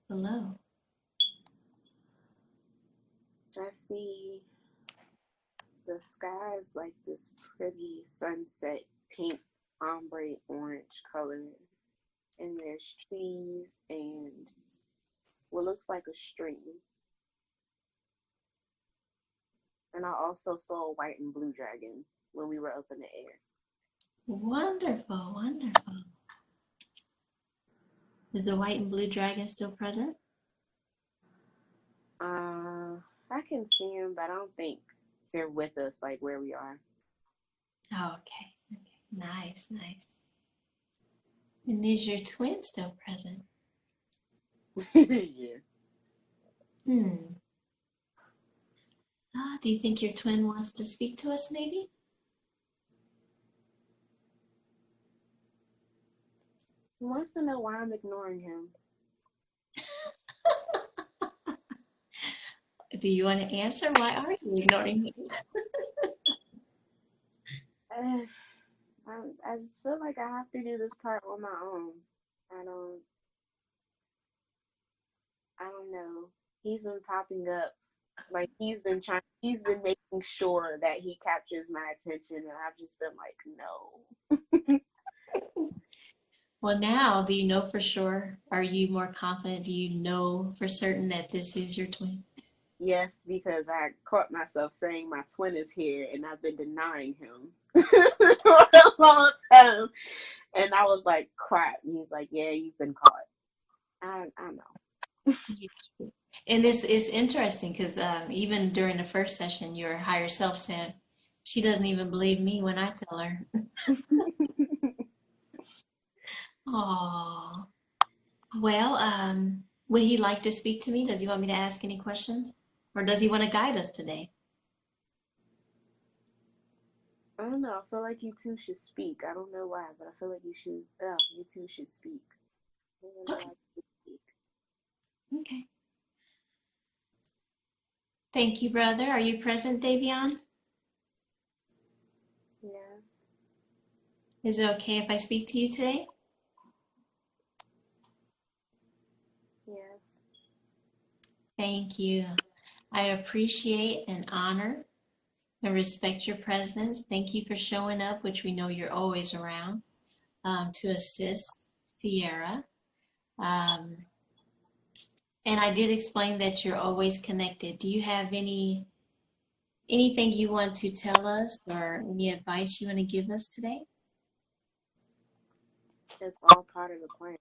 below? I see the sky is like this pretty sunset pink ombre orange color, and there's trees and what looks like a stream. And I also saw a white and blue dragon when we were up in the air. Wonderful, wonderful. Is the white and blue dragon still present? I can see them, but I don't think they're with us like where we are. Oh, okay. Nice, nice. And is your twin still present? Yeah. Do you think your twin wants to speak to us, maybe? He wants to know why I'm ignoring him. Do you want to answer? Why are you ignoring me? I just feel like I have to do this part on my own. I don't know. He's been popping up. Like he's been making sure that he captures my attention, and I've just been like, no. Well, now, do you know for sure? Are you more confident? Do you know for certain that this is your twin? Yes, because I caught myself saying my twin is here, and I've been denying him for a long time. And I was like, crap. And he's like, yeah, you've been caught. I know. And it's interesting because even during the first session, your higher self said, she doesn't even believe me when I tell her. Oh, well, would he like to speak to me? Does he want me to ask any questions? Or does he want to guide us today? I don't know. I feel like you two should speak. I don't know why, but I feel like you two should speak. Okay. Okay. Thank you, brother. Are you present, Davion? Yes. Is it okay if I speak to you today? Yes. Thank you. I appreciate and honor and respect your presence. Thank you for showing up, which we know you're always around, to assist Sierra. And I did explain that you're always connected. Do you have anything you want to tell us or any advice you want to give us today? It's all part of the plan.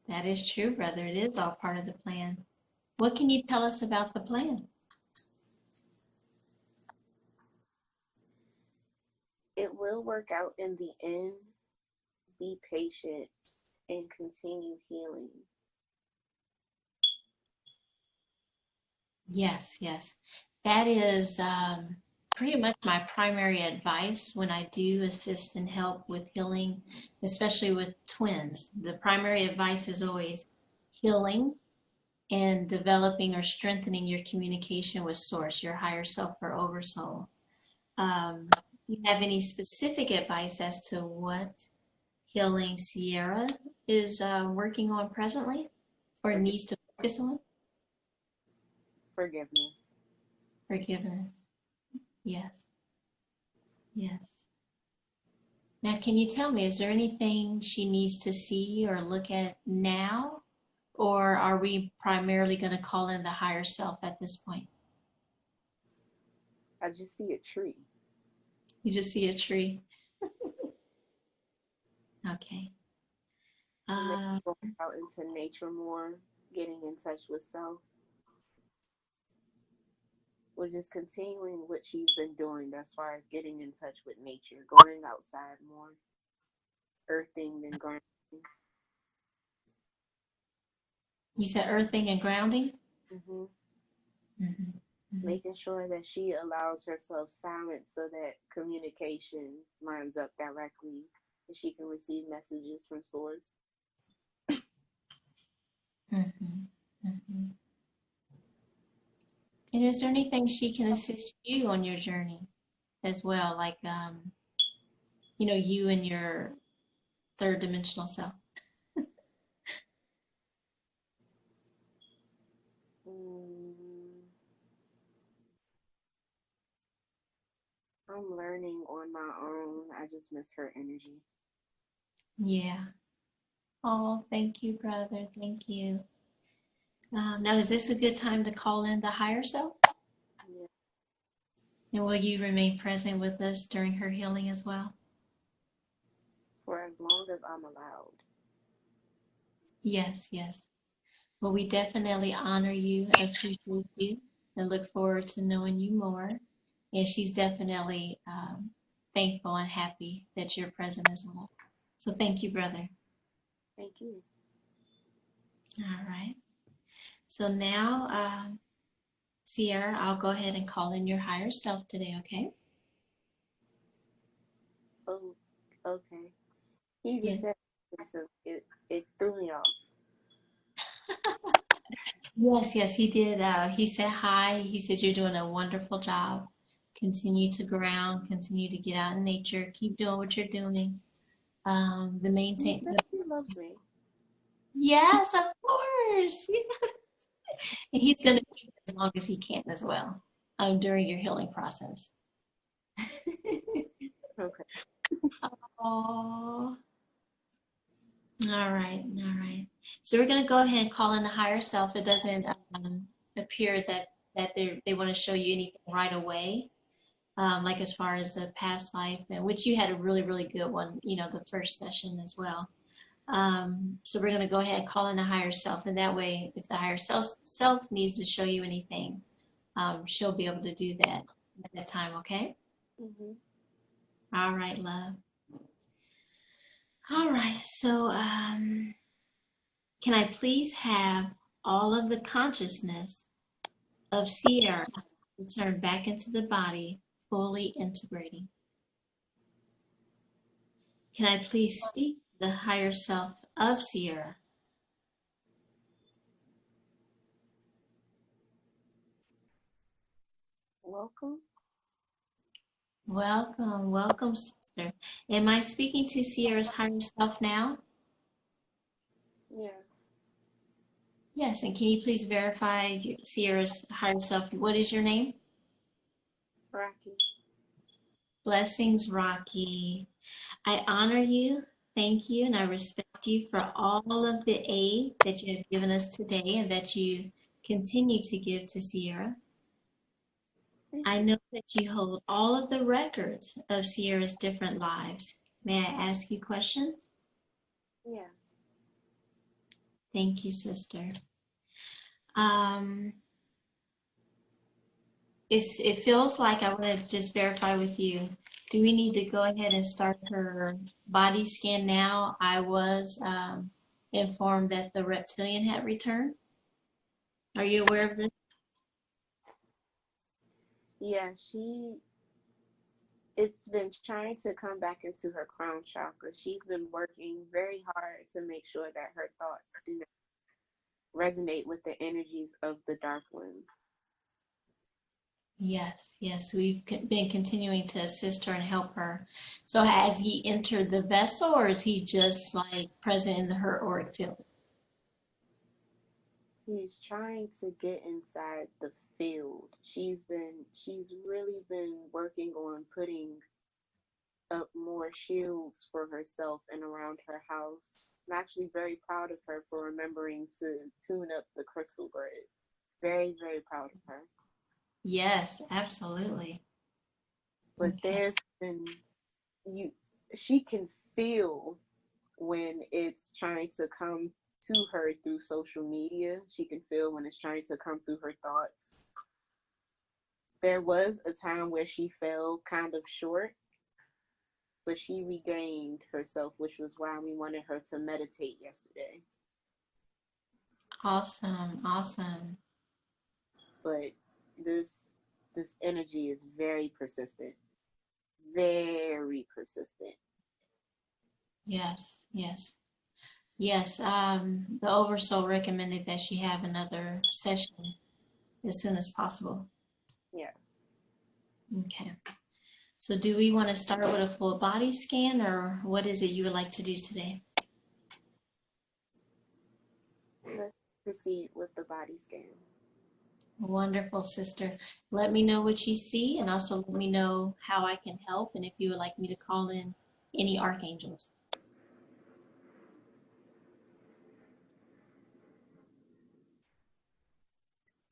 That is true, brother. It is all part of the plan. What can you tell us about the plan? It will work out in the end. Be patient and continue healing. Yes, yes. That is pretty much my primary advice when I do assist and help with healing, especially with twins. The primary advice is always healing and developing or strengthening your communication with Source, your higher self or Oversoul. Do you have any specific advice as to what healing Sierra is working on presently or needs to focus on? Forgiveness. Forgiveness. Yes. Yes. Now, can you tell me, is there anything she needs to see or look at now? Or are we primarily going to call in the higher self at this point? I just see a tree. You just see a tree. Okay. Going out into nature more, getting in touch with self. We're just continuing what she's been doing as far as getting in touch with nature, going outside more, earthing and grounding. You said earthing and grounding? Mm-hmm. Mm-hmm. Making sure that she allows herself silence so that communication lines up directly and she can receive messages from source. Mm-hmm. Mm-hmm. And is there anything she can assist you on your journey as well? Like, you and your third dimensional self. learning on my own. I just miss her energy. Yeah. Oh, thank you, brother. Thank you. Now, is this a good time to call in the higher self? Yeah. And will you remain present with us during her healing as well? For as long as I'm allowed. Yes, yes. Well, we definitely honor you, appreciate you, and look forward to knowing you more. And she's definitely thankful and happy that you're present as well. So thank you, brother. Thank you. All right. So now, Sierra, I'll go ahead and call in your higher self today, okay? Oh, okay. He Yeah. just said it, so it threw me off. Yes, yes, he did. He said hi. He said you're doing a wonderful job. Continue to ground, continue to get out in nature, keep doing what you're doing. The main He thing, said he loves me. yes, of course. And he's going to keep it as long as he can as well, during your healing process. Okay. Oh, all right, all right. So we're going to go ahead and call in the higher self. It doesn't appear that they want to show you anything right away. Like as far as the past life, and which you had a really, really good one, the first session as well. So we're going to go ahead and call in the higher self. And that way, if the higher self needs to show you anything, she'll be able to do that at that time, okay? Mm-hmm. All right, love. All right, so can I please have all of the consciousness of Sierra return back into the body, fully integrating? Can I please speak the higher self of Sierra? Welcome. Welcome, welcome, sister. Am I speaking to Sierra's higher self now? Yes. Yes, and can you please verify Sierra's higher self? What is your name? Rocky. Blessings, Rocky. I honor you, thank you, and I respect you for all of the aid that you have given us today and that you continue to give to Sierra. Thank I you. know that you hold all of the records of Sierra's different lives. May I ask you questions? Yes. Thank you, sister. Um, it feels like I want to just verify with you. Do we need to go ahead and start her body scan now? I was informed that the reptilian had returned. Are you aware of this? Yeah, it's been trying to come back into her crown chakra. She's been working very hard to make sure that her thoughts do not resonate with the energies of the dark ones. Yes, yes. We've been continuing to assist her and help her. So has he entered the vessel, or is he just like present in her auric field? He's trying to get inside the field. She's really been working on putting up more shields for herself and around her house. I'm actually very proud of her for remembering to tune up the crystal grid. Very, very proud of her. Yes, absolutely. But Okay. there's been you she can feel when it's trying to come to her through social media. She can feel when it's trying to come through her thoughts. There was a time where she fell kind of short, but she regained herself, which was why we wanted her to meditate yesterday. Awesome, awesome. But this energy is very persistent. Very persistent. Yes, yes. Yes, the Oversoul recommended that she have another session as soon as possible. Yes. Okay. So do we want to start with a full body scan, or what is it you would like to do today? Let's proceed with the body scan. Wonderful, sister. Let me know what you see and also let me know how I can help and if you would like me to call in any archangels.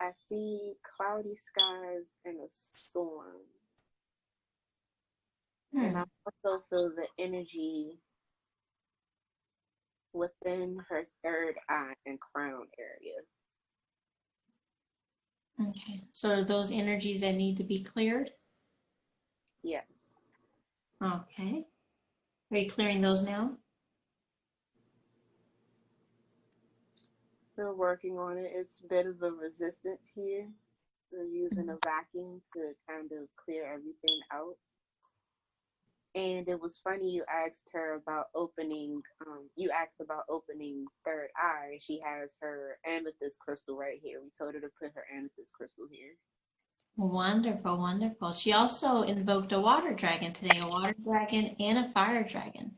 I see cloudy skies and a storm. And I also feel the energy within her third eye and crown area. Okay, so are those energies that need to be cleared? Yes. Okay. Are you clearing those now? We're working on it. It's a bit of a resistance here. We're using a vacuum to kind of clear everything out. And it was funny you asked her about opening, you asked about opening third eye. She has her amethyst crystal right here. We told her to put her amethyst crystal here. Wonderful, wonderful. She also invoked a water dragon today, a water dragon and a fire dragon.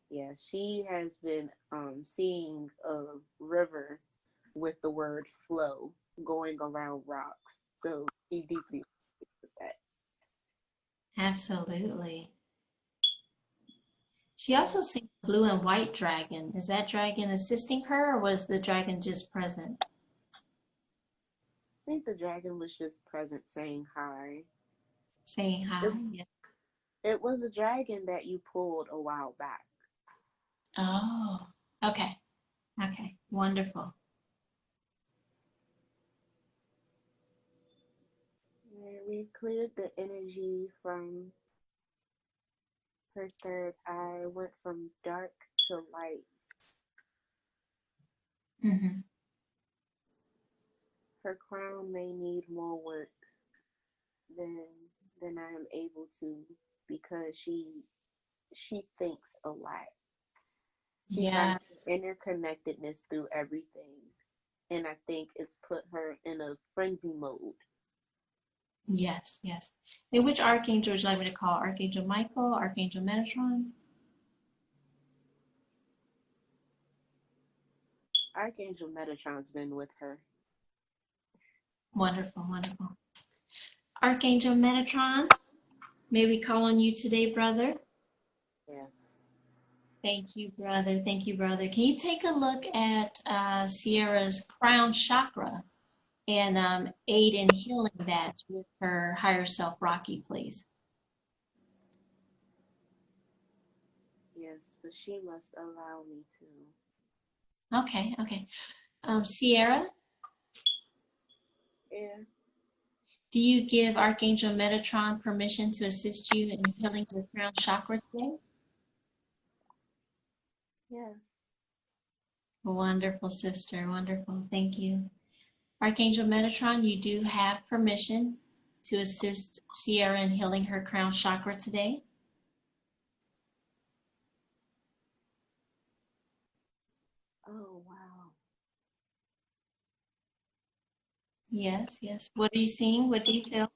Yeah, she has been seeing a river with the word flow going around rocks. So she deeply with that. Absolutely. She also seen a blue and white dragon. Is that dragon assisting her or was the dragon just present? I think the dragon was just present saying hi. Saying hi? It, Yeah. it was a dragon that you pulled a while back. Oh, okay. Okay. Wonderful. And we cleared the energy from her third eye, went from dark to light. Mm-hmm. Her crown may need more work than I am able to because she thinks a lot. She Yeah. finds interconnectedness through everything. And I think it's put her in a frenzy mode. Yes, yes. And which archangel would you like me to call? Archangel Michael, Archangel Metatron? Archangel Metatron's been with her. Wonderful, wonderful. Archangel Metatron, may we call on you today, brother? Yes. Thank you, brother. Thank you, brother. Can you take a look at Sierra's crown chakra and aid in healing that with her higher self, Rocky, please? Yes, but she must allow me to. Okay, okay. Sierra, Yeah. do you give Archangel Metatron permission to assist you in healing your crown chakra today? Yes. Wonderful, sister. Wonderful. Thank you. Archangel Metatron, you do have permission to assist Sierra in healing her crown chakra today. Oh, wow. Yes, yes. What are you seeing? What do you feel?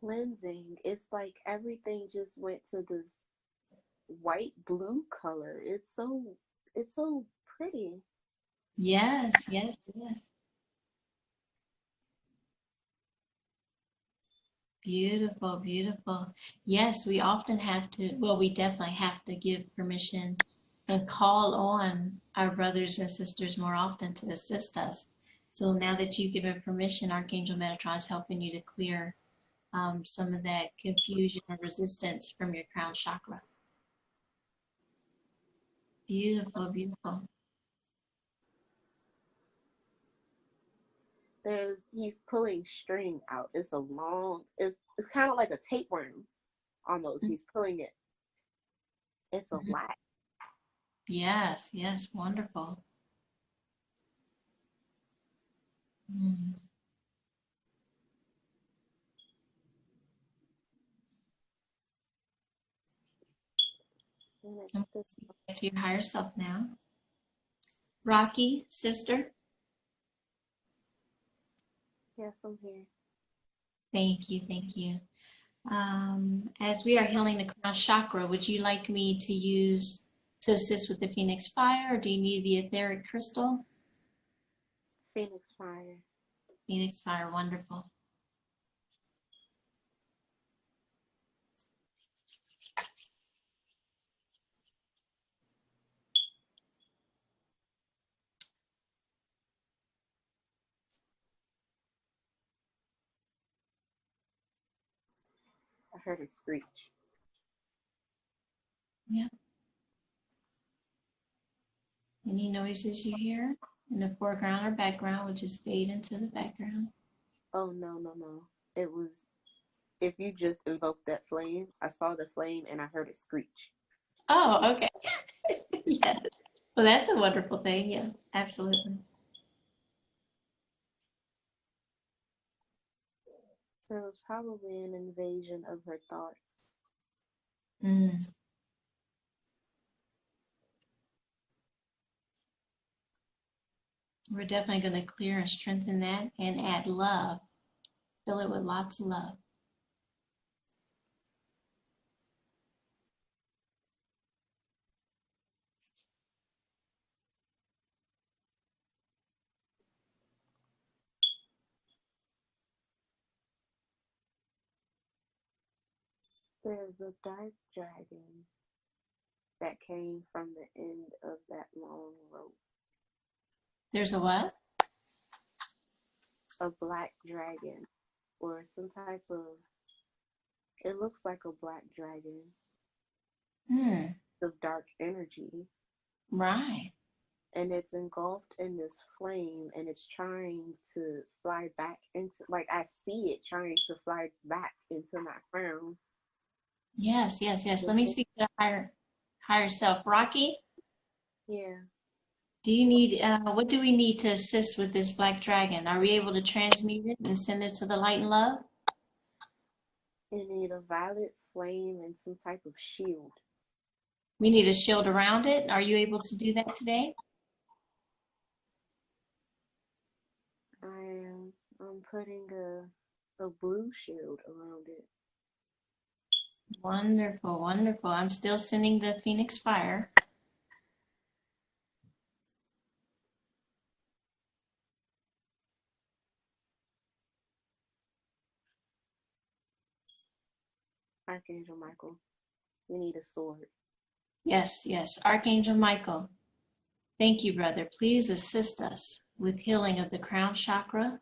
Cleansing. It's like everything just went to this white blue color. It's so pretty. Yes, yes, yes. Beautiful, beautiful. Yes, we often have to, well, we definitely have to give permission and call on our brothers and sisters more often to assist us. So now that you've given permission, Archangel Metatron is helping you to clear some of that confusion or resistance from your crown chakra. Beautiful, beautiful. He's pulling string out. It's kind of like a tapeworm almost. He's pulling it. It's a Mhm. lot. Yes, yes, wonderful. Mm. And I'm it's back to your higher self now. Rocky, sister, yes, I'm here. thank you, thank you. As we are healing the crown chakra, would you like me to assist with the Phoenix fire, or do you need the etheric crystal? Phoenix fire. Phoenix fire, wonderful. I heard a screech. Yeah. Any noises you hear in the foreground or background will just fade into the background. Oh, no, no, no. It was, if you just invoked that flame, I saw the flame and I heard a screech. Oh, okay. Yes. Well, that's a wonderful thing. Yes, absolutely. So it was probably an invasion of her thoughts. Mm. We're definitely going to clear and strengthen that and add love. Fill it with lots of love. There's a dark dragon that came from the end of that long rope. There's a what? A black dragon, or some type of, it looks like a black dragon of dark energy. Right. And it's engulfed in this flame and it's trying to fly back into, like, I see it trying to fly back into my crown. Yes, yes, yes. Let me speak to the higher self. Rocky, Yeah. do you need, what do we need to assist with this black dragon? Are we able to transmute it and send it to the light and love? You need a violet flame and some type of shield. We need a shield around it. Are you able to do that today? I'm putting a blue shield around it. Wonderful, wonderful. I'm still sending the Phoenix fire. Archangel Michael, we need a sword. Yes, yes. Archangel Michael, thank you, brother. Please assist us with healing of the crown chakra.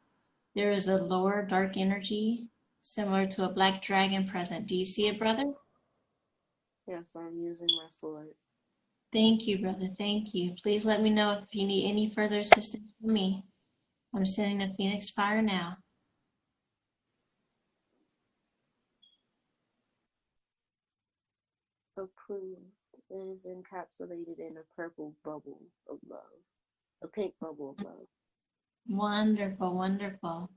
There is a lower dark energy similar to a black dragon present. Do you see it, brother? Yes, I'm using my sword. Thank you, brother. Thank you. Please let me know if you need any further assistance from me. I'm sending the Phoenix fire now. Approved. It is encapsulated in a purple bubble of love, a pink bubble of love. Wonderful, wonderful.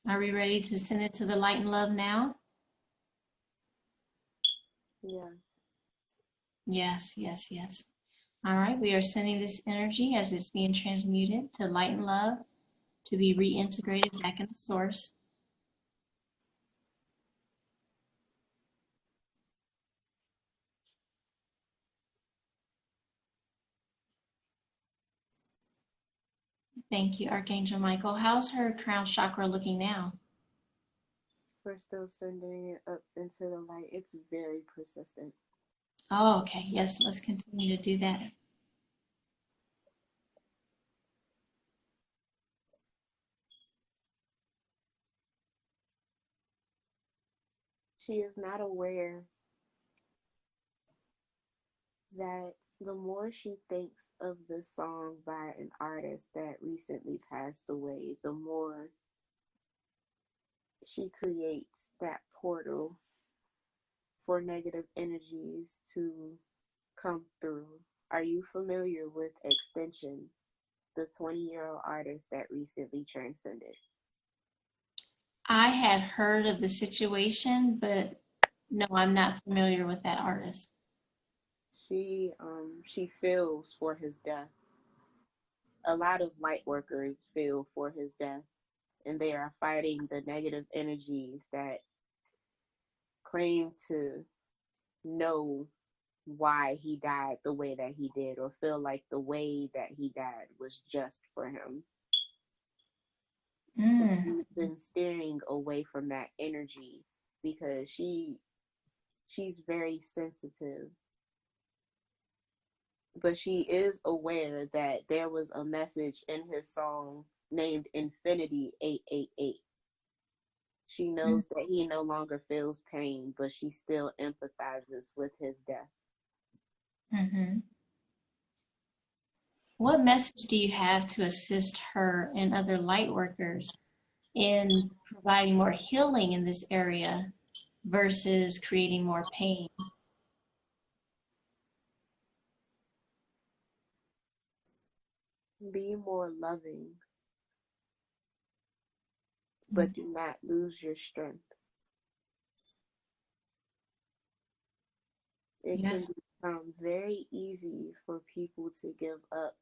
Are we ready to send it to the light and love now? Yes. Yes, yes, yes. All right, we are sending this energy as it's being transmuted to light and love to be reintegrated back in the source. Thank you, Archangel Michael. How's her crown chakra looking now? We're still sending it up into the light. It's very persistent. Oh, okay. Yes, let's continue to do that. She is not aware that the more she thinks of the song by an artist that recently passed away, the more she creates that portal for negative energies to come through. Are you familiar with Extension, the 20-year-old artist that recently transcended? I had heard of the situation, but no, I'm not familiar with that artist. She feels for his death. A lot of light workers feel for his death, and they are fighting the negative energies that claim to know why he died the way that he did, or feel like the way that he died was just for him. She's been steering away from that energy because she's very sensitive, but she is aware that there was a message in his song named Infinity 888. She knows that he no longer feels pain, but she still empathizes with his death. What message do you have to assist her and other light workers in providing more healing in this area versus creating more pain? Be more loving, but do not lose your strength. It can become very easy for people to give up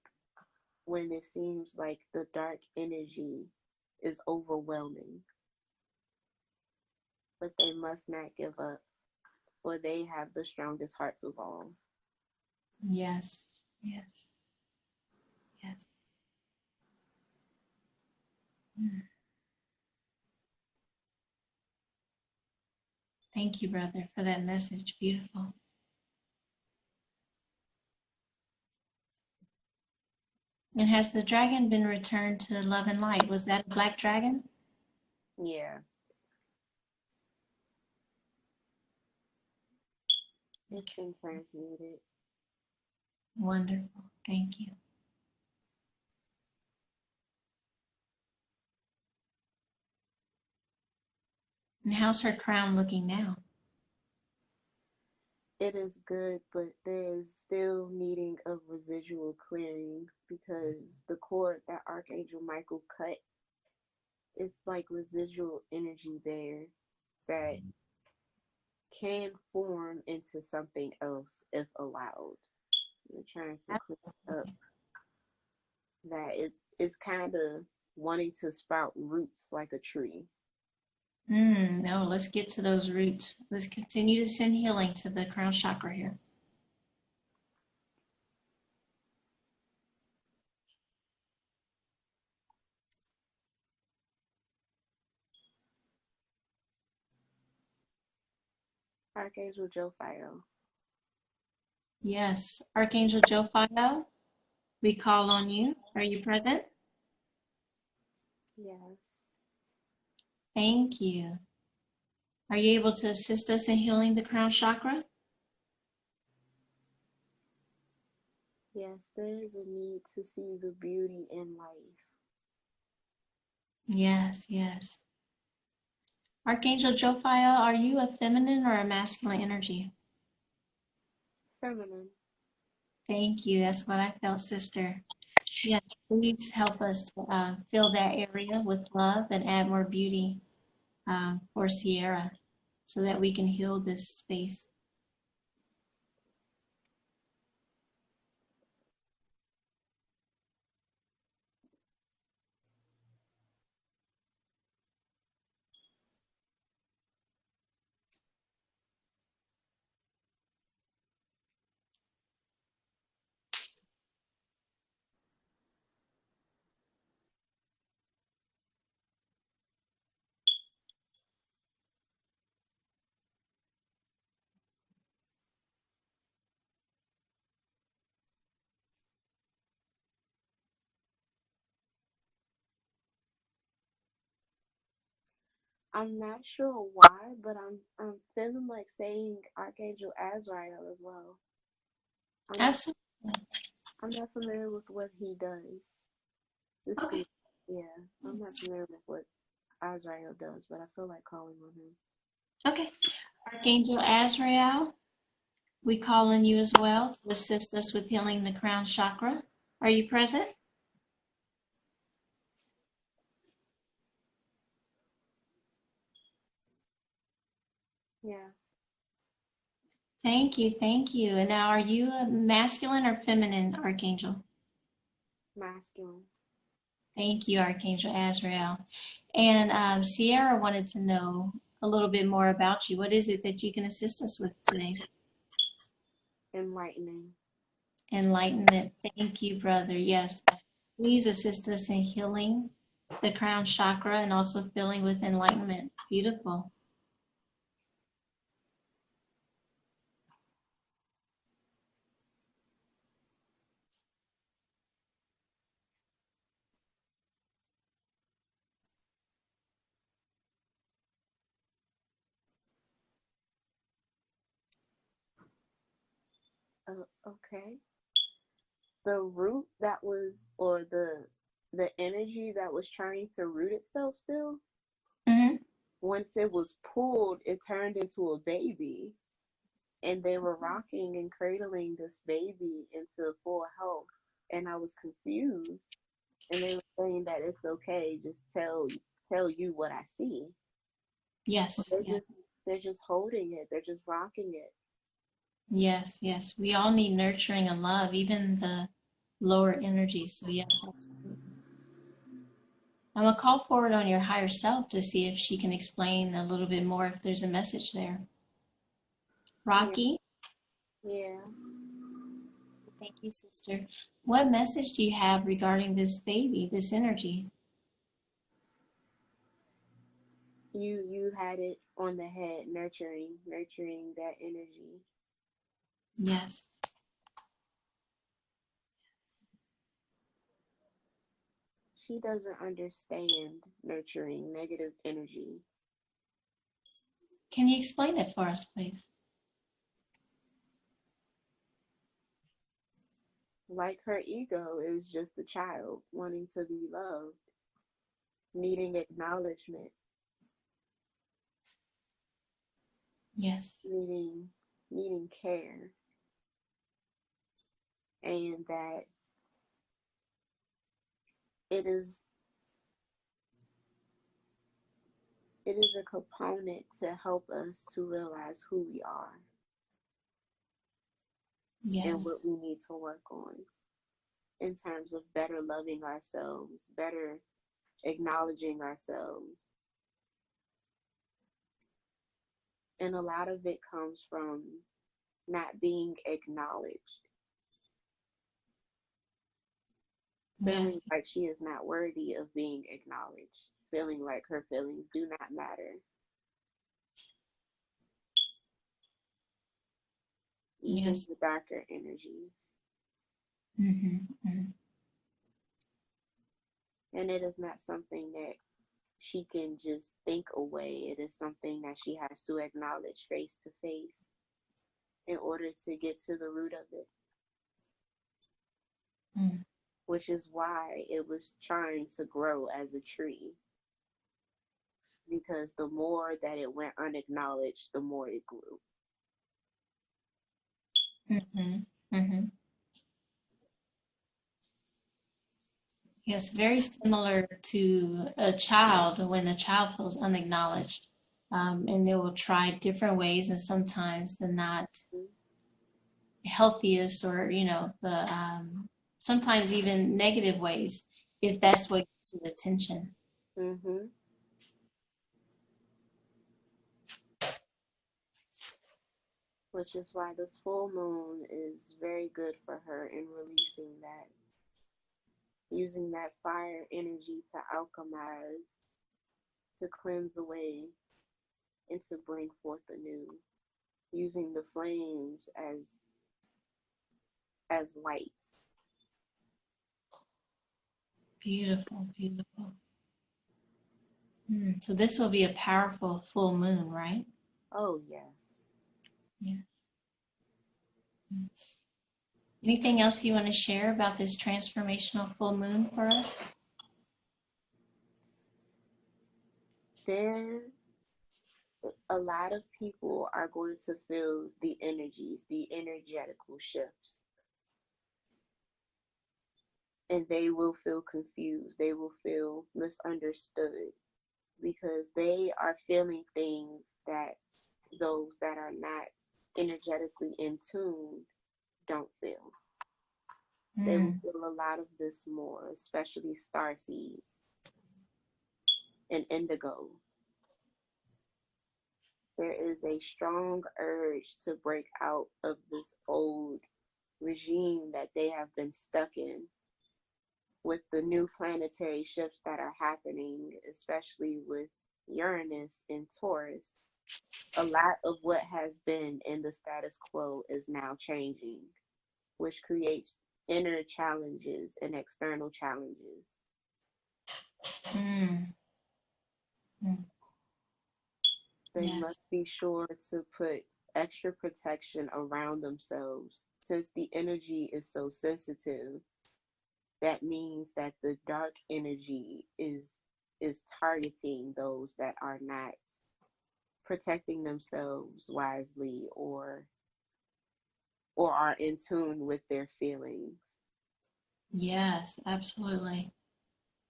when it seems like the dark energy is overwhelming. But they must not give up, for they have the strongest hearts of all. Yes, yes, yes. Thank you, brother, for that message. Beautiful. And has the dragon been returned to love and light? Was that a black dragon? Yeah. It's been transmuted. Wonderful. Thank you. And how's her crown looking now? It is good, but there is still needing of residual clearing because the cord that Archangel Michael cut, it's like residual energy there that can form into something else if allowed. We're trying to clear up that it's kind of wanting to sprout roots like a tree. No, let's get to those roots. Let's continue to send healing to the crown chakra here. Archangel Jophiel. Yes, Archangel Jophiel, we call on you. Are you present? Yes. Thank you. Are you able to assist us in healing the crown chakra? Yes, there is a need to see the beauty in life. Yes, yes. Archangel Jophiel, are you a feminine or a masculine energy? Feminine. Thank you. That's what I felt, sister. Yes, please help us to fill that area with love and add more beauty for Sierra so that we can heal this space. I'm not sure why, but I'm feeling like saying Archangel Azrael as well. Absolutely. I'm not familiar with what he does. Okay. Yeah, I'm not familiar with what Azrael does, but I feel like calling on him. Okay. Archangel Azrael, we call on you as well to assist us with healing the crown chakra. Are you present? Yes. Thank you, thank you. And now, are you a masculine or feminine archangel? Masculine. Thank you, Archangel Azrael. And Sierra wanted to know a little bit more about you. What is it that you can assist us with today? Enlightening. Enlightenment. Thank you, brother. Yes. Please assist us in healing the crown chakra and also filling with enlightenment. Beautiful. Okay. The root that was, or the energy that was trying to root itself still, Mm-hmm. once it was pulled, it turned into a baby. And they were rocking and cradling this baby into full health. And I was confused. And they were saying that it's okay, just tell you what I see. Yes. Yes. They're just holding it. They're just rocking it. Yes. Yes. We all need nurturing and love, even the lower energies. So yes, absolutely. I'm gonna call forward on your higher self to see if she can explain a little bit more if there's a message there. Rocky? Yeah. Thank you, sister. What message do you have regarding this baby, this energy? You had it on the head, nurturing that energy. Yes. She doesn't understand nurturing negative energy. Can you explain it for us, please? Like her ego is just a child wanting to be loved, needing acknowledgement, Yes. needing care, and that it is a component to help us to realize who we are and Yes. what we need to work on in terms of better loving ourselves, better acknowledging ourselves. And a lot of it comes from not being acknowledged, feeling Yes. like she is not worthy of being acknowledged, feeling like her feelings do not matter, even Yes. the darker energies. Mm-hmm. Mm-hmm. And it is not something that she can just think away. It is something that she has to acknowledge face to face in order to get to the root of it. Mm. Which is why it was trying to grow as a tree. Because the more that it went unacknowledged, the more it grew. Mm-hmm. Mm-hmm. Yes, very similar to a child when a child feels unacknowledged. And they will try different ways, and sometimes the not healthiest or, the sometimes even negative ways, if that's what gets his attention. Mm-hmm. Which is why this full moon is very good for her in releasing that, using that fire energy to alchemize, to cleanse away, and to bring forth anew, using the flames as light. Beautiful, beautiful. So this will be a powerful full moon, right? Oh yes. Yes. Anything else you want to share about this transformational full moon for us? There, a lot of people are going to feel the energies, the energetical shifts, and they will feel confused. They will feel misunderstood because they are feeling things that those that are not energetically in tune don't feel. They will feel a lot of this more, especially star seeds and indigos. there is a strong urge to break out of this old regime that they have been stuck in with the new planetary shifts that are happening, especially with Uranus in Taurus. A lot of what has been in the status quo is now changing, which creates inner challenges and external challenges. Mm. Mm. They Yes. must be sure to put extra protection around themselves. Since the energy is so sensitive, that means that the dark energy is targeting those that are not protecting themselves wisely or are in tune with their feelings. Yes, absolutely.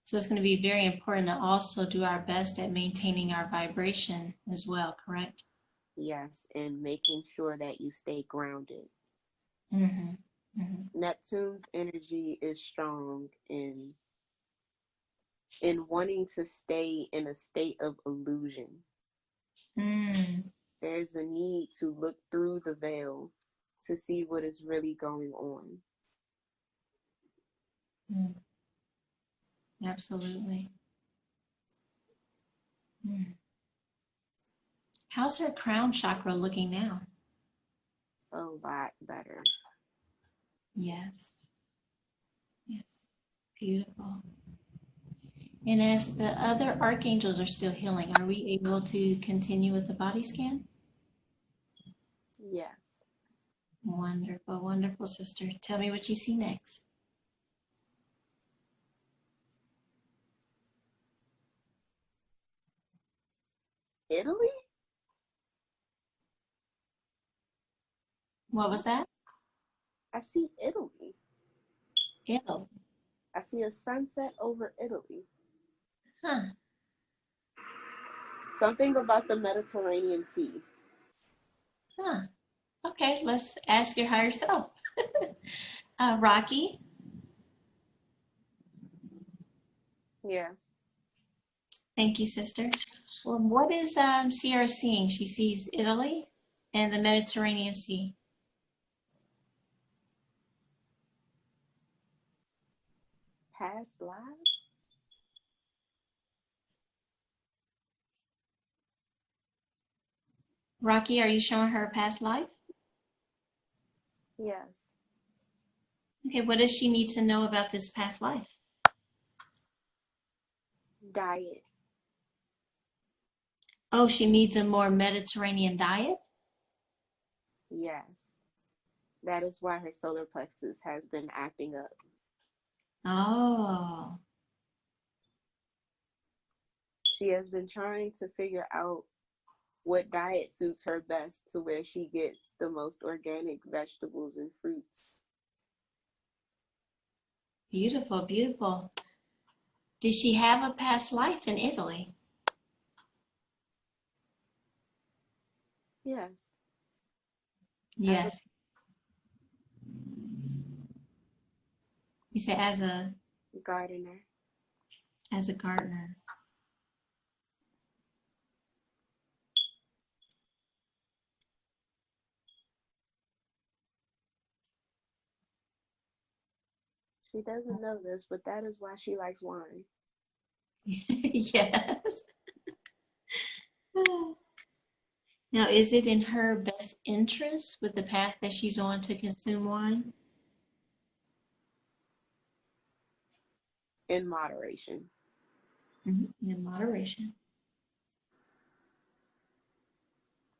So it's going to be very important to also do our best at maintaining our vibration as well, correct? Yes, and making sure that you stay grounded. Mm-hmm. Mm-hmm. Neptune's energy is strong in wanting to stay in a state of illusion. Mm. There's a need to look through the veil to see what is really going on. Mm. Absolutely. Mm. How's her crown chakra looking now? A lot better. Yes. Yes. Beautiful. And as the other archangels are still healing, are we able to continue with the body scan? Yes. Wonderful, wonderful, sister. Tell me what you see next. Italy? What was that? I see Italy. Italy. I see a sunset over Italy. Huh. Something about the Mediterranean Sea. Huh. Okay, let's ask your higher self. Rocky, Yes. thank you, sister. Well, what is Sierra seeing? She sees Italy and the Mediterranean Sea. Past lives? Rocky, are you showing her past life? Yes. Okay, what does she need to know about this past life? Diet. Oh, she needs a more Mediterranean diet? Yes. That is why her solar plexus has been acting up. Oh, She has been trying to figure out what diet suits her best to where she gets the most organic vegetables and fruits. beautiful, beautiful. Did she have a past life in Italy? Yes. Yes. You said Gardener. as a gardener. She doesn't know this, but that is why she likes wine. Yes. Now, is it in her best interest with the path that she's on to consume wine? In moderation. In moderation.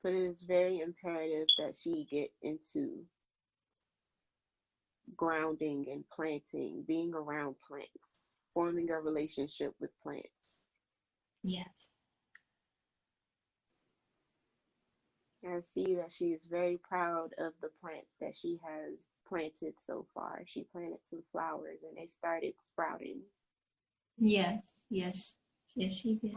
But it is very imperative that she get into grounding and planting, being around plants, forming a relationship with plants. Yes. I see that she is very proud of the plants that she has planted so far. She planted some flowers and they started sprouting. Yes. Yes. Yes, she did.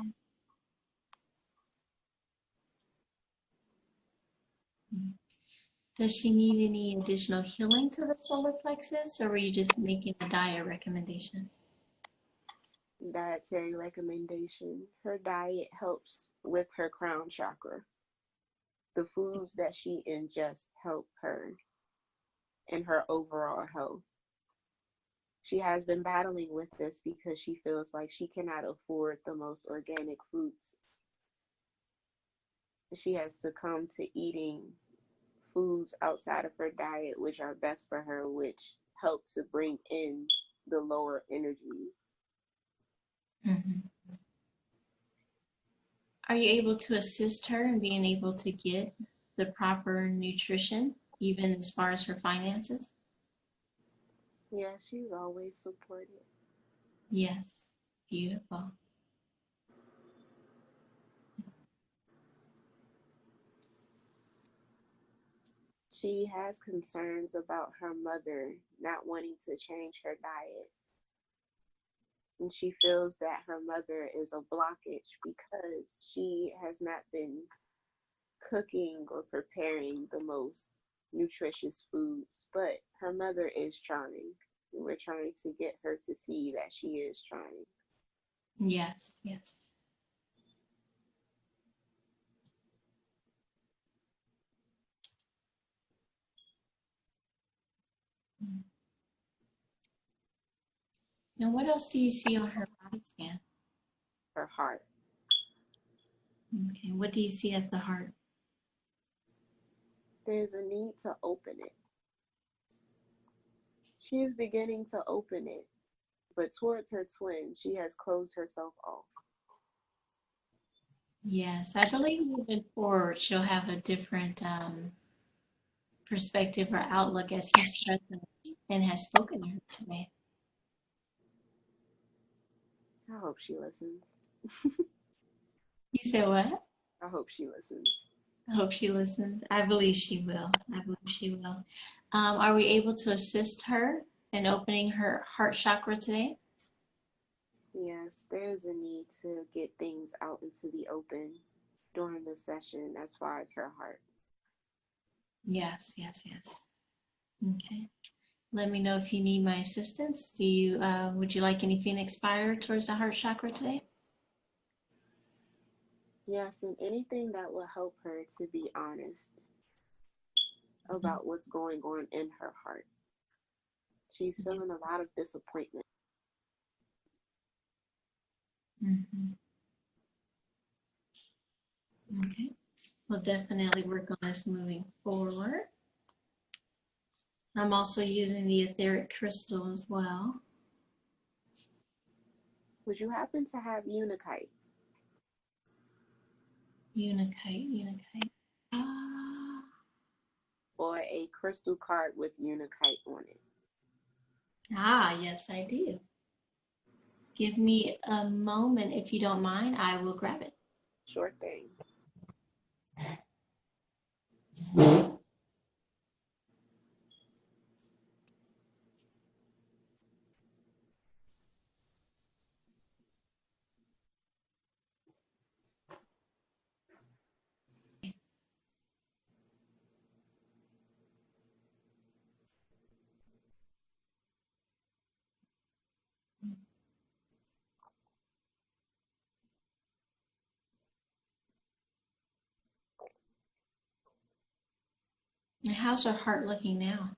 Does she need any additional healing to the solar plexus, or were you just making a diet recommendation? Dietary recommendation. Her diet helps with her crown chakra. the foods that she ingests help her in her overall health. She has been battling with this because she feels like she cannot afford the most organic foods. She has succumbed to eating foods outside of her diet, which are best for her, which help to bring in the lower energies. Mm-hmm. Are you able to assist her in being able to get the proper nutrition, even as far as her finances? Yeah, she's always supported. Yes. Beautiful. She has concerns about her mother not wanting to change her diet. And she feels that her mother is a blockage because she has not been cooking or preparing the most nutritious foods. But her mother is trying. And we're trying to get her to see that she is trying. Yes, yes. Now, what else do you see on her body scan? Her heart. Okay, what do you see at the heart? There's a need to open it. She is beginning to open it, but towards her twin, she has closed herself off. Yes, I believe moving forward, she'll have a different perspective or outlook as he's present and has spoken to her today. I hope she listens. You said what? I hope she listens. I hope she listens. I believe she will. I believe she will. Are we able to assist her in opening her heart chakra today? Yes, there's a need to get things out into the open during the session as far as her heart. Yes, yes, yes. Okay. Let me know if you need my assistance. Would you like any Phoenix fire towards the heart chakra today? Yes, and anything that will help her to be honest about what's going on in her heart. She's feeling a lot of disappointment. Mm-hmm. Okay. We'll definitely work on this moving forward. I'm also using the etheric crystal as well. Would you happen to have Unikite? Unikite. Or a crystal card with Unikite on it? Yes, I do. Give me a moment if you don't mind. I will grab it. Sure thing. How's her heart looking now?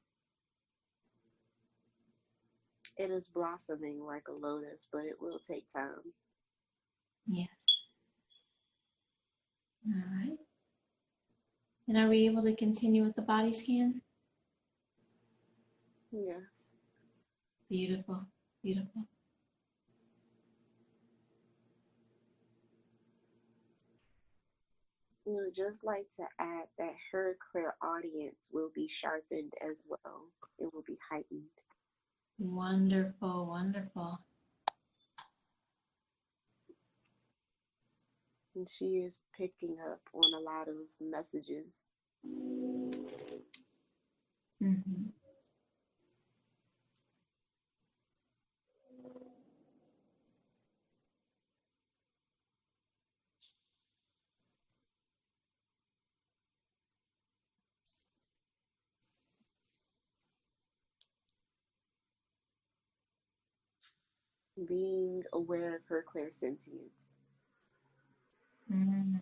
It is blossoming like a lotus, but it will take time. Yes. All right. And are we able to continue with the body scan? Yes. Beautiful. Beautiful. You know, just like to add that her clairaudience will be sharpened as well. It will be heightened. Wonderful. Wonderful. And she is picking up on a lot of messages. Mm-hmm. Being aware of her clairsentience. Mm-hmm.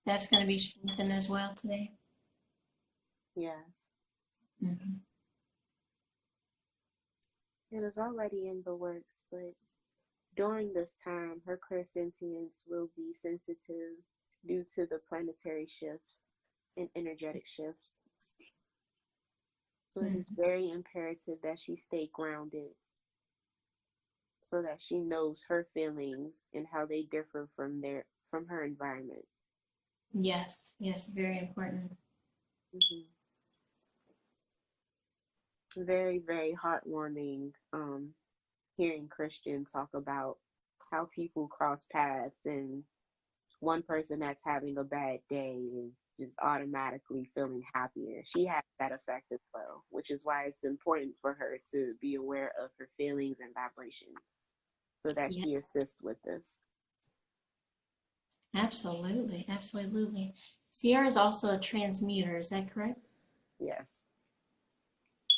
That's going to be strengthened as well today. Yes. Mm-hmm. It is already in the works, but during this time, her clairsentience will be sensitive due to the planetary shifts and energetic shifts. So it is very imperative that she stay grounded so that she knows her feelings and how they differ from her environment. Yes, yes, very important. Mm-hmm. Very, very heartwarming hearing Christian talk about how people cross paths and one person that's having a bad day is just automatically feeling happier. She has that effect as well, which is why it's important for her to be aware of her feelings and vibrations so that Yeah, she assists with this. absolutely, absolutely. Sierra is also a transmuter, is that correct? Yes.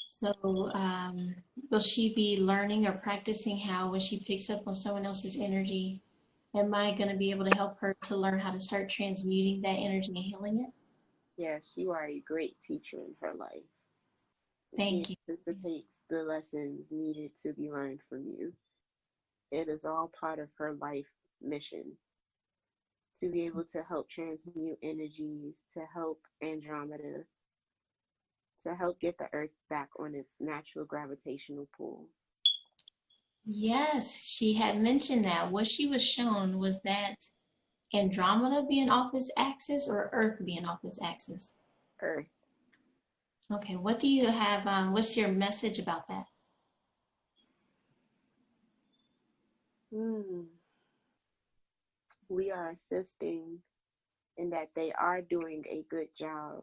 So, will she be learning or practicing how, when she picks up on someone else's energy, am I going to be able to help her to learn how to start transmuting that energy and healing it? Yes, you are a great teacher in her life. She Thank you. anticipates the lessons needed to be learned from you. It is all part of her life mission to be able to help transmute energies, to help Andromeda, to help get the Earth back on its natural gravitational pull. Yes, she had mentioned that. What she was shown was that Andromeda being off its axis or Earth being off its axis. Earth. Okay, what do you have? What's your message about that? We are assisting in that they are doing a good job,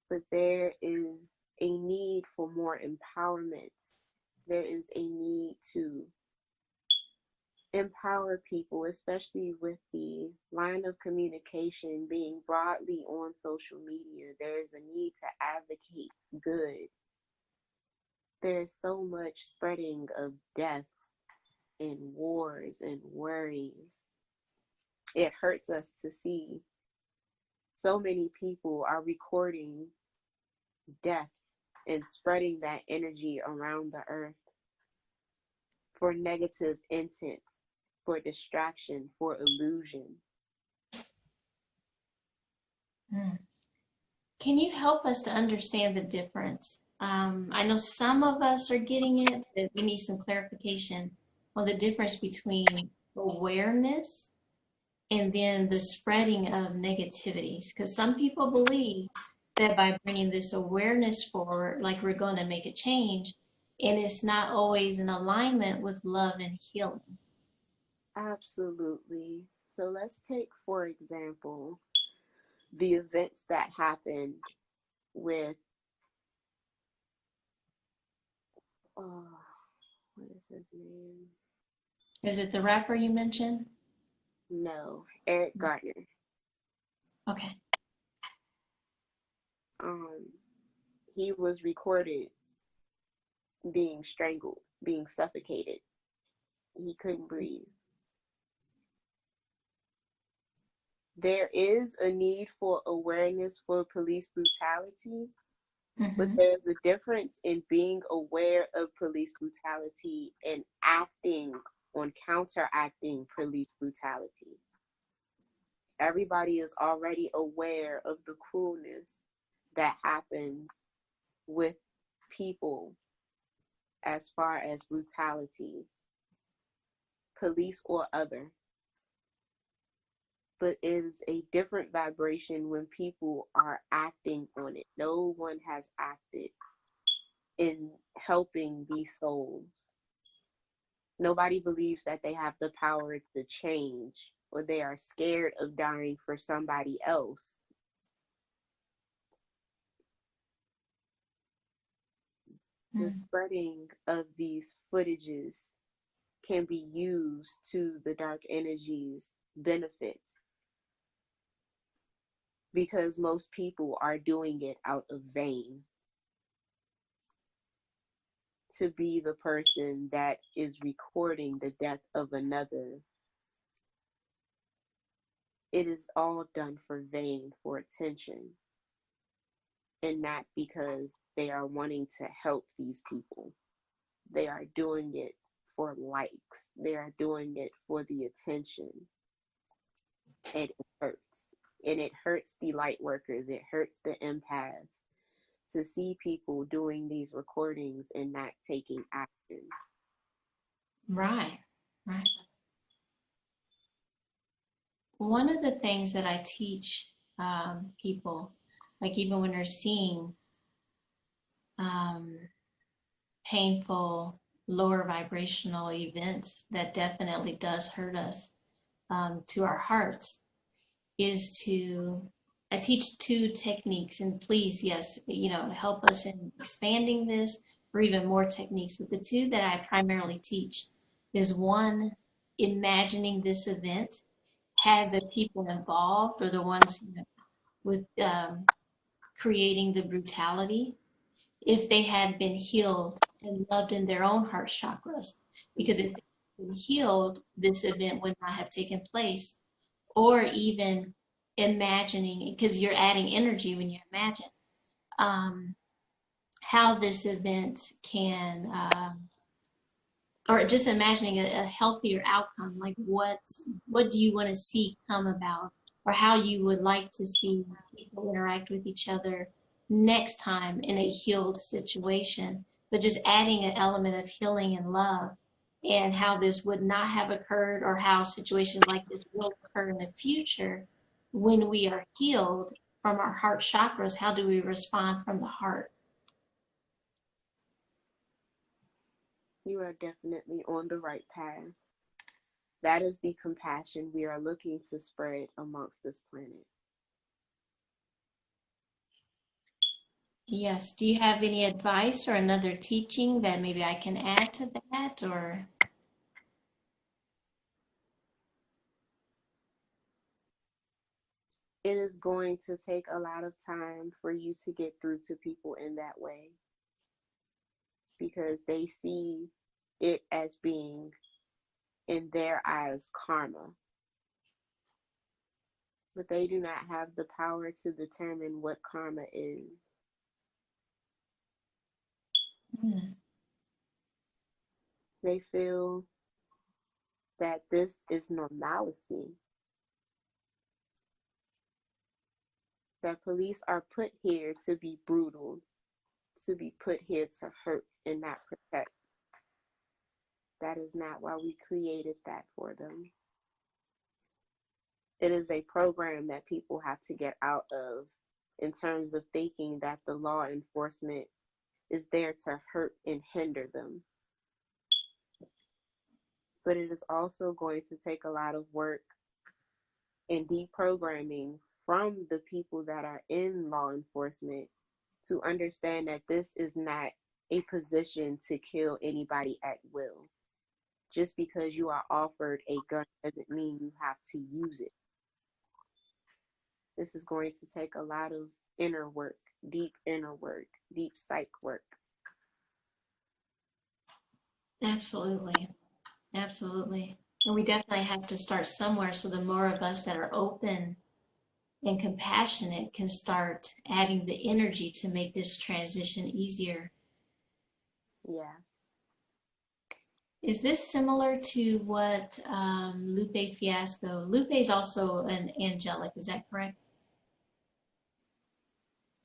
but there is a need for more empowerment. There is a need to empower people, especially with the line of communication being broadly on social media. There's a need to advocate good. There's so much spreading of deaths and wars and worries. It hurts us to see so many people are recording deaths and spreading that energy around the earth for negative intent, for distraction, for illusion. Mm. Can you help us to understand the difference? I know some of us are getting it, but we need some clarification on the difference between awareness and then the spreading of negativities. Because some people believe that by bringing this awareness forward, like we're going to make a change, and it's not always in alignment with love and healing. Absolutely. So let's take, for example, the events that happened with, what is his name? Is it the rapper you mentioned? No, Eric Gardner. Okay. He was recorded being strangled, being suffocated. He couldn't breathe. There is a need for awareness for police brutality, but there's a difference in being aware of police brutality and acting on counteracting police brutality. Everybody is already aware of the cruelness that happens with people as far as brutality, police or other. But it is a different vibration when people are acting on it. No one has acted in helping these souls. Nobody believes that they have the power to change, or they are scared of dying for somebody else. The spreading of these footages can be used to the dark energies' benefit, because most people are doing it out of vain. To be the person that is recording the death of another it is all done for vain, for attention, and not because they are wanting to help these people. They are doing it for likes. They are doing it for the attention. And it hurts. And it hurts the light workers. It hurts the empaths to see people doing these recordings and not taking action. Right, right. One of the things that I teach people, like even when they're seeing painful, lower vibrational events that definitely does hurt us to our hearts, is I teach two techniques, and please, yes, help us in expanding this or even more techniques. But the two that I primarily teach is one, imagining this event, have the people involved or the ones with creating the brutality, if they had been healed and loved in their own heart chakras. Because if they had been healed, this event would not have taken place. Or even imagining, because you're adding energy when you imagine how this event can, or just imagining a healthier outcome, like what do you want to see come about, or how you would like to see people interact with each other next time in a healed situation, but just adding an element of healing and love, and how this would not have occurred, or how situations like this will occur in the future when we are healed from our heart chakras. How do we respond from the heart? You are definitely on the right path. That is the compassion we are looking to spread amongst this planet. Yes. Do you have any advice or another teaching that maybe I can add to that, or? It is going to take a lot of time for you to get through to people in that way, because they see it as being, in their eyes, karma. But they do not have the power to determine what karma is. They feel that this is normalcy. That police are put here to be brutal, to be put here to hurt and not protect. That is not why we created that for them. It is a program that people have to get out of, in terms of thinking that the law enforcement is there to hurt and hinder them. But it is also going to take a lot of work and deprogramming from the people that are in law enforcement to understand that this is not a position to kill anybody at will. Just because you are offered a gun doesn't mean you have to use it. This is going to take a lot of inner work, deep psych work. Absolutely. Absolutely. And we definitely have to start somewhere, so the more of us that are open and compassionate can start adding the energy to make this transition easier. Yes. Is this similar to what Lupe Fiasco? Lupe is also an angelic, is that correct?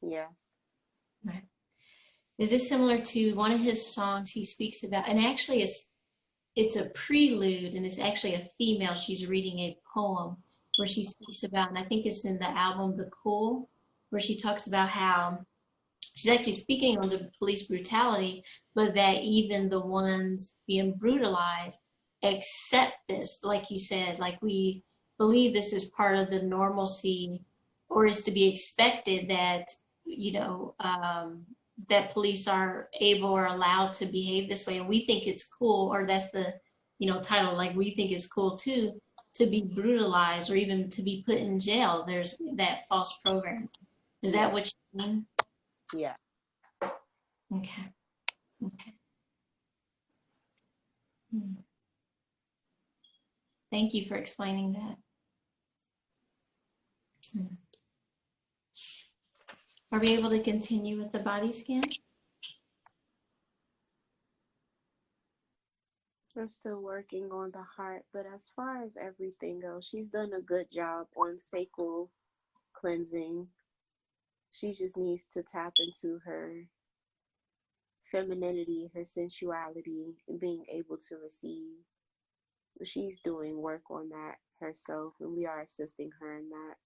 Yes. Right. Is this similar to one of his songs he speaks about, and actually it's a prelude, and it's actually a female, she's reading a poem where she speaks about, and I think it's in the album The Cool, where she talks about how she's actually speaking on the police brutality, but that even the ones being brutalized accept this, like you said, like we believe this is part of the normalcy, or is to be expected, that that police are able or allowed to behave this way, and we think it's cool, or that's the title, like we think it's cool too, to be brutalized or even to be put in jail. There's that false program. Is that what you mean? Yeah. Okay. Okay. Thank you for explaining that. Hmm. Are we able to continue with the body scan? I'm still working on the heart, but as far as everything else, she's done a good job on sacral cleansing. She just needs to tap into her femininity, her sensuality, and being able to receive. She's doing work on that herself, and we are assisting her in that.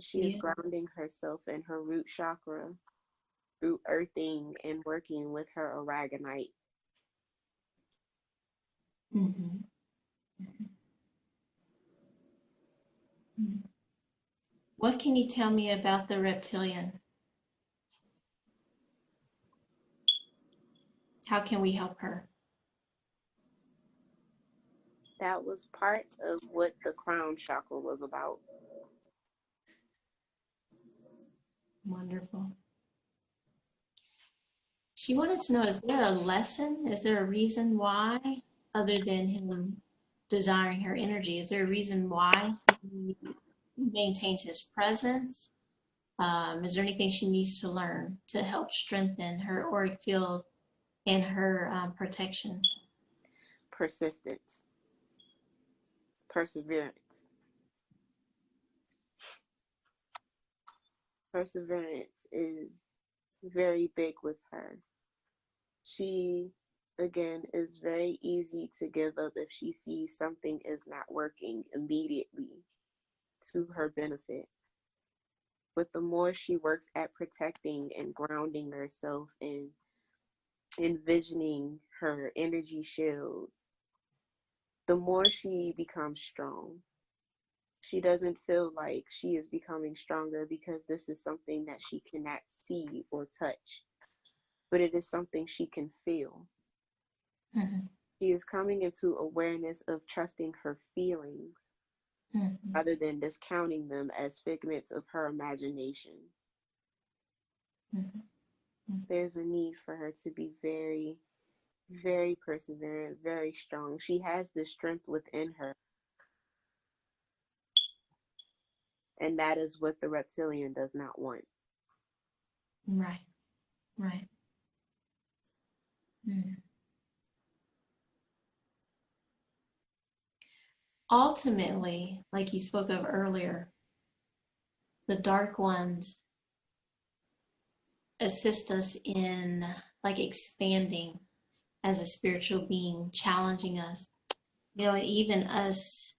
She is Yeah. grounding herself in her root chakra through earthing and working with her aragonite. Mm-hmm. What can you tell me about the reptilian? How can we help her? That was part of what the crown chakra was about. Wonderful. She wanted to know, is there a lesson? Is there a reason why, other than him desiring her energy, is there a reason why he maintains his presence? Is there anything she needs to learn to help strengthen her auric field and her protection? Persistence, perseverance. Perseverance is very big with her. She, again, is very easy to give up if she sees something is not working immediately to her benefit. But the more she works at protecting and grounding herself and envisioning her energy shields, the more she becomes strong. She doesn't feel like she is becoming stronger because this is something that she cannot see or touch, but it is something she can feel. Mm-hmm. She is coming into awareness of trusting her feelings rather than discounting them as figments of her imagination. There's a need for her to be very, very perseverant, very strong. She has this strength within her. And that is what the reptilian does not want. Right, right. Mm. Ultimately, like you spoke of earlier, the dark ones assist us in like expanding as a spiritual being, challenging us, even us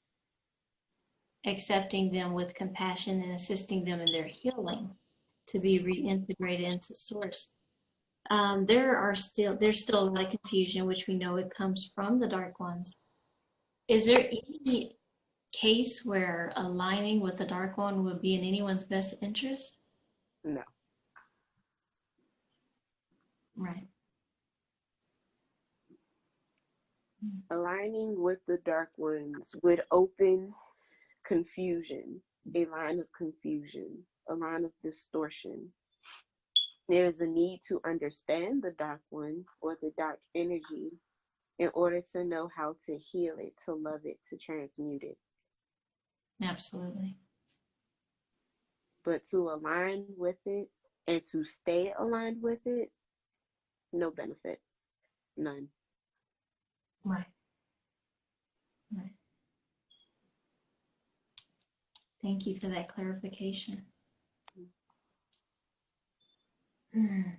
accepting them with compassion and assisting them in their healing to be reintegrated into source. There's still a lot of confusion, which we know it comes from the dark ones. Is there any case where aligning with the dark one would be in anyone's best interest? No. Right. Aligning with the dark ones would open confusion, a line of confusion, a line of distortion. There is a need to understand the dark one or the dark energy in order to know how to heal it, to love it, to transmute it. Absolutely. But to align with it and to stay aligned with it, no benefit. None. Right. Right. Thank you for that clarification. Okay.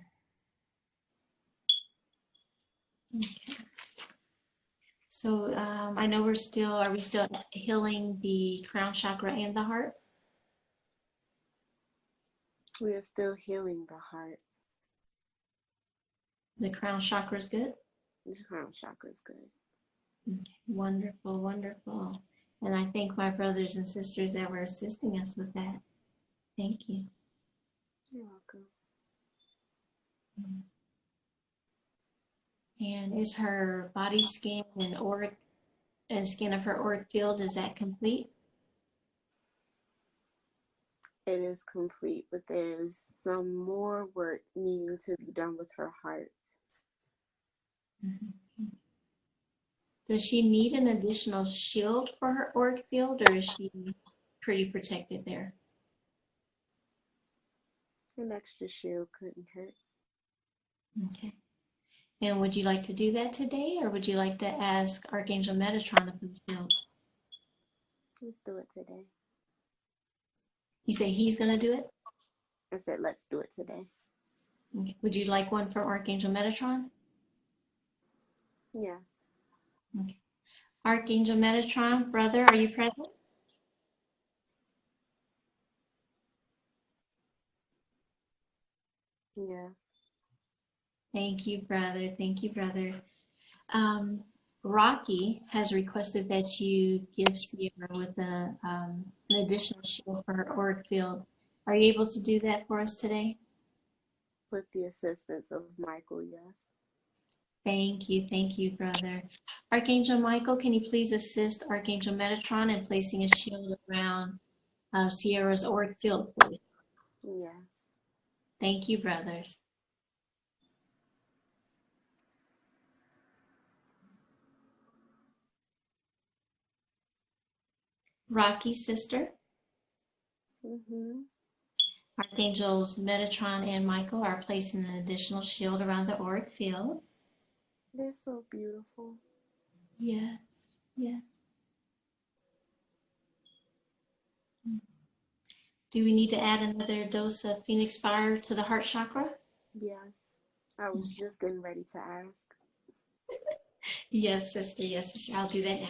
So I know are we still healing the crown chakra and the heart? We are still healing the heart. The crown chakra is good? The crown chakra is good. Okay. Wonderful, wonderful. And I thank my brothers and sisters that were assisting us with that. Thank you. You're welcome. And is her body scan and scan of her auric field, is that complete? It is complete, but there's some more work needing to be done with her heart. Does she need an additional shield for her auric field, or is she pretty protected there. An extra shield couldn't hurt. Okay. And would you like to do that today, or would you like to ask Archangel Metatron to put the shield? Let's do it today. You say he's going to do it? I said, let's do it today. Okay. Would you like one from Archangel Metatron? Yes. Okay. Archangel Metatron, brother, are you present? Yes. Thank you, brother. Thank you, brother. Rocky has requested that you give Sierra with an additional shield for her auric field. Are you able to do that for us today? With the assistance of Michael, yes. Thank you, brother. Archangel Michael, can you please assist Archangel Metatron in placing a shield around Sierra's auric field, please? Yes. Thank you, brothers. Rocky's sister. Mm-hmm. Archangels Metatron and Michael are placing an additional shield around the auric field. They're so beautiful. Yes, yes. Do we need to add another dose of Phoenix Fire to the heart chakra? Yes. I was just getting ready to ask. Yes, sister. Yes, sister. I'll do that now.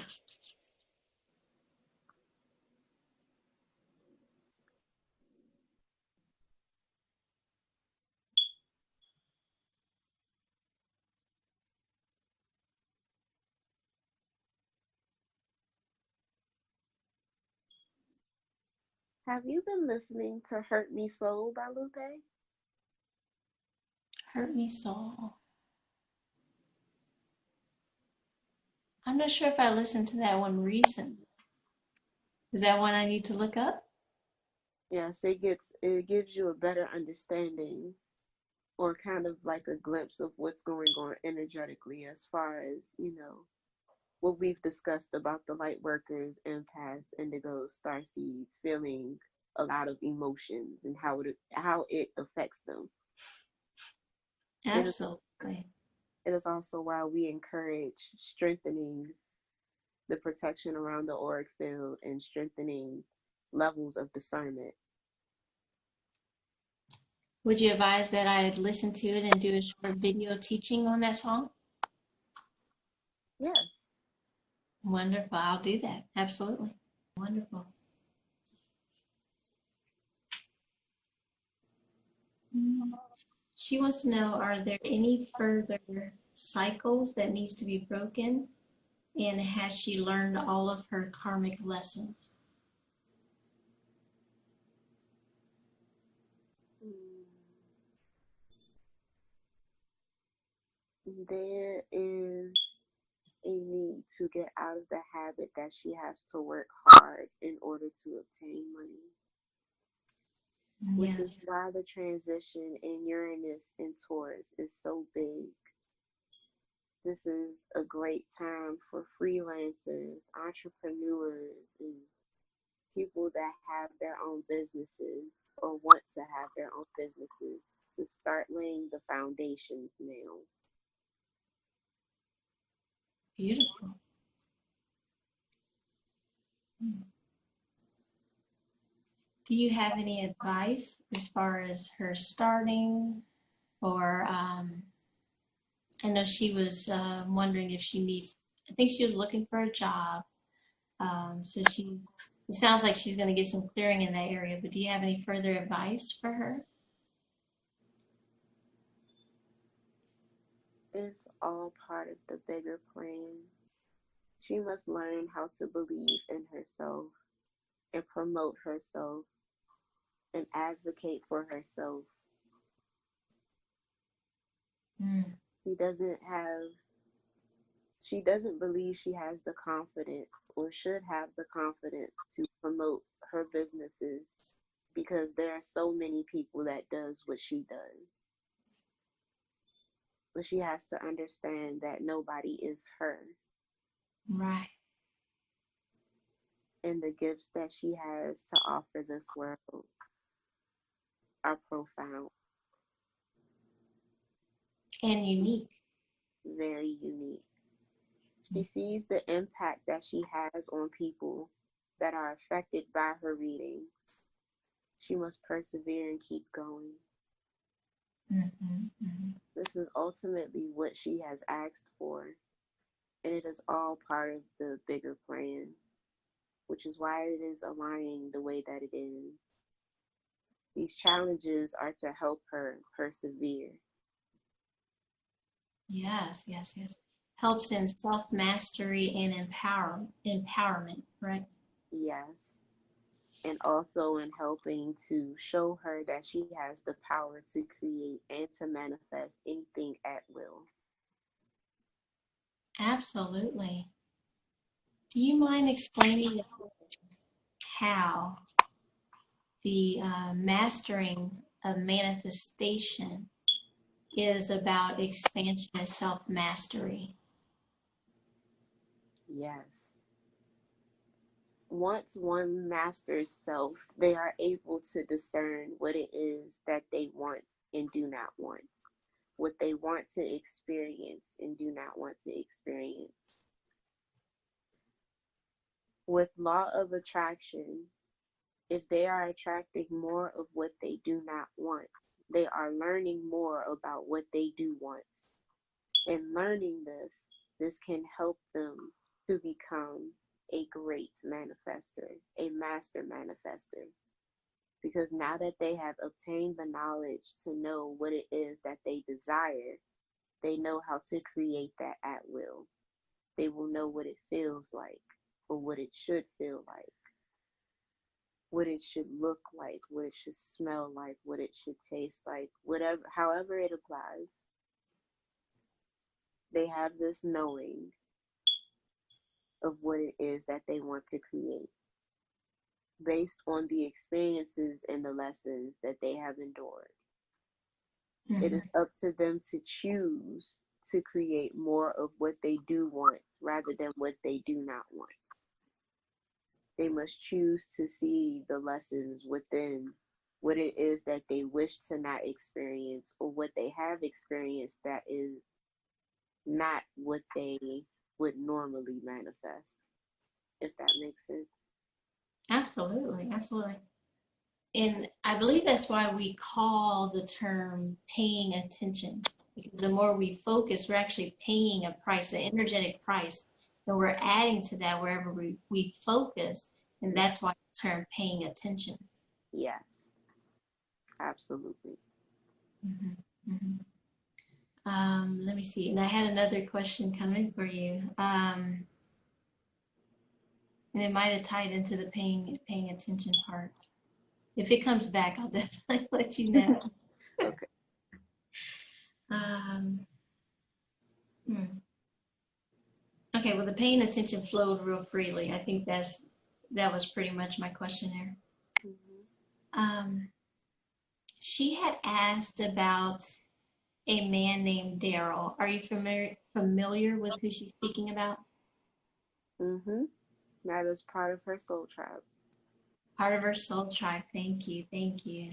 Have you been listening to Hurt Me Soul by Lupe? Hurt Me Soul. I'm not sure if I listened to that one recently. Is that one I need to look up? Yes, it gives you a better understanding, or kind of like a glimpse of what's going on energetically, as far as, what we've discussed about the light workers, empaths, indigos, starseeds, feeling a lot of emotions and how it affects them. Absolutely. It is also why we encourage strengthening the protection around the auric field and strengthening levels of discernment. Would you advise that I listen to it and do a short video teaching on that song? Yes. Wonderful. I'll do that. Absolutely. Wonderful. She wants to know, are there any further cycles that needs to be broken? And has she learned all of her karmic lessons? There is a need to get out of the habit that she has to work hard in order to obtain money. Which is why the transition in Uranus and Taurus is so big. This is a great time for freelancers, entrepreneurs, and people that have their own businesses or want to have their own businesses to start laying the foundations now. Beautiful. Do you have any advice as far as her starting, or I know she was wondering if she needs, I think she was looking for a job. So it sounds like she's going to get some clearing in that area, but do you have any further advice for her? It's all part of the bigger plan. She must learn how to believe in herself and promote herself and advocate for herself. She doesn't believe she has the confidence or should have the confidence to promote her businesses because there are so many people that does what she does. But she has to understand that nobody is her. Right. and the gifts that she has to offer this world are profound and unique. very unique. She sees the impact that she has on people that are affected by her readings. She must persevere and keep going. This is ultimately what she has asked for, and it is all part of the bigger plan, which is why it is aligning the way that it is. These challenges are to help her persevere. Yes, yes, yes. Helps in self-mastery and empowerment, right? Yes. And also in helping to show her that she has the power to create and to manifest anything at will. Absolutely. Do you mind explaining how the mastering of manifestation is about expansion and self-mastery? Yes. Once one masters self, they are able to discern what it is that they want and do not want, what they want to experience and do not want to experience. With law of attraction, if they are attracting more of what they do not want, they are learning more about what they do want. In learning this can help them to become a great manifester, a master manifester. Because now that they have obtained the knowledge to know what it is that they desire, they know how to create that at will. They will know what it feels like, or what it should feel like, what it should look like, what it should smell like, what it should taste like, whatever, however it applies. They have this knowing of what it is that they want to create based on the experiences and the lessons that they have endured. It is up to them to choose to create more of what they do want rather than what they do not want. They must choose to see the lessons within what it is that they wish to not experience, or what they have experienced that is not what they would normally manifest, if that makes sense. Absolutely, absolutely. And I believe that's why we call the term paying attention, because the more we focus, we're actually paying a price, an energetic price, and we're adding to that wherever we focus. And that's why the term paying attention. Yes, absolutely. Let me see. And I had another question coming for you. And it might have tied into the paying attention part. If it comes back, I'll definitely let you know. Okay. Okay, well, the paying attention flowed real freely. I think that was pretty much my question there. She had asked about a man named Daryl. Are you familiar with who she's speaking about? That is part of her soul tribe. Part of her soul tribe. Thank you. Thank you.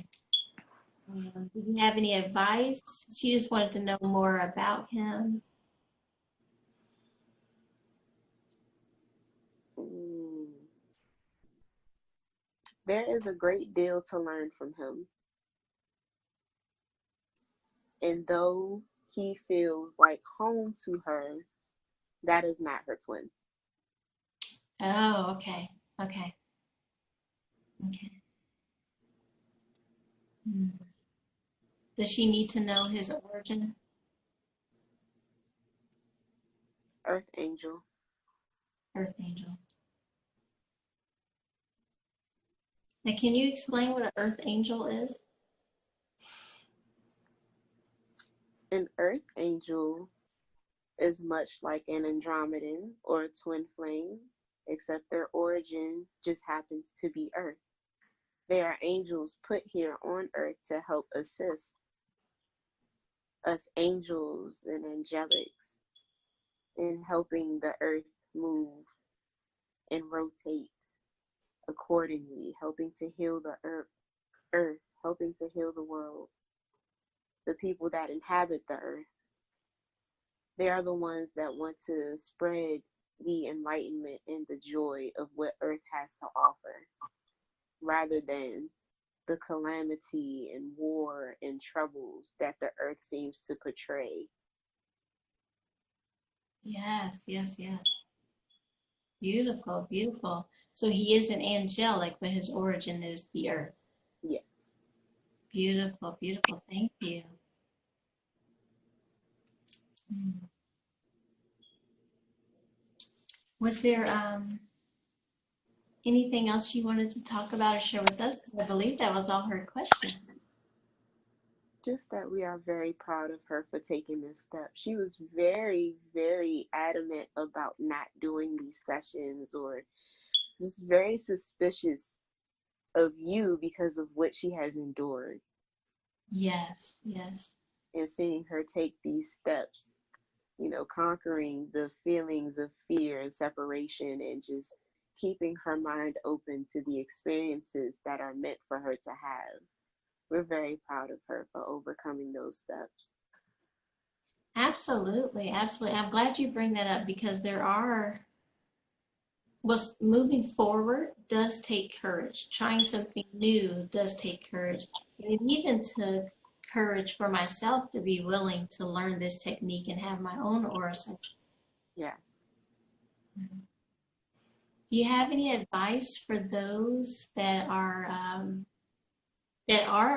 Do you have any advice? She just wanted to know more about him. There is a great deal to learn from him. And though he feels like home to her, that is not her twin. Oh, okay. Okay. Does she need to know his origin? Earth angel. Earth angel. Now, can you explain what an earth angel is? An earth angel is much like an Andromedan or a twin flame, except their origin just happens to be earth. They are angels put here on earth to help assist us angels and angelics in helping the earth move and rotate accordingly, helping to heal the earth, helping to heal the world, the people that inhabit the earth. They are the ones that want to spread the enlightenment and the joy of what earth has to offer, rather than the calamity and war and troubles that the earth seems to portray. Yes, yes, yes. Beautiful, beautiful. So he is an angelic, but his origin is the earth. Yes. Beautiful, beautiful. Thank you. Was there anything else you wanted to talk about or share with us? Because I believe that was all her questions. Just that we are very proud of her for taking this step. She was very, very adamant about not doing these sessions, or just very suspicious of you because of what she has endured. Yes, yes. And seeing her take these steps, conquering the feelings of fear and separation, and just keeping her mind open to the experiences that are meant for her to have. We're very proud of her for overcoming those steps. Absolutely, absolutely. I'm glad you bring that up because moving forward does take courage. Trying something new does take courage. And it even took courage for myself to be willing to learn this technique and have my own aura session. Yes. Do you have any advice for those that are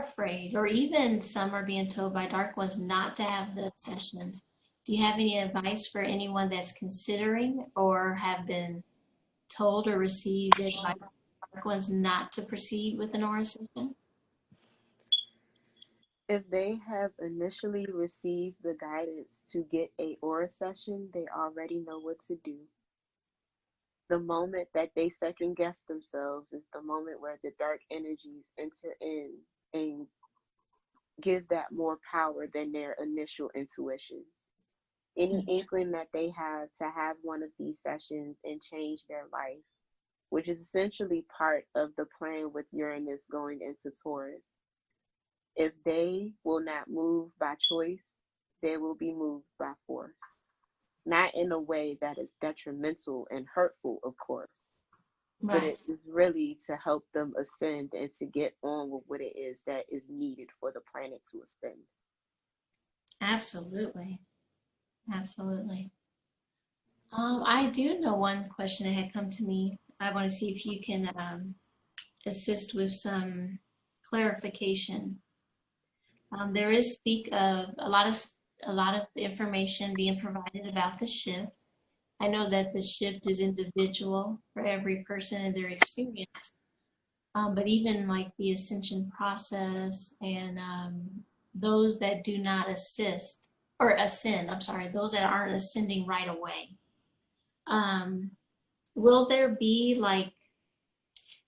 afraid, or even some are being told by dark ones not to have the sessions? Do you have any advice for anyone that's considering or have been told or received advice by dark ones not to proceed with an aura session? If they have initially received the guidance to get a aura session, they already know what to do. The moment that they second guess themselves is the moment where the dark energies enter in and give that more power than their initial intuition. Any inkling that they have to have one of these sessions and change their life, which is essentially part of the plan with Uranus going into Taurus. If they will not move by choice, they will be moved by force. Not in a way that is detrimental and hurtful, of course, but Right. it is really to help them ascend and to get on with what it is that is needed for the planet to ascend. Absolutely. Absolutely. I do know one question that had come to me. I want to see if you can assist with some clarification. There is speak of a lot of information being provided about the shift. I know that the shift is individual for every person and their experience. But even like the ascension process and those that do not assist or ascend, I'm sorry, those that aren't ascending right away. Um, will there be like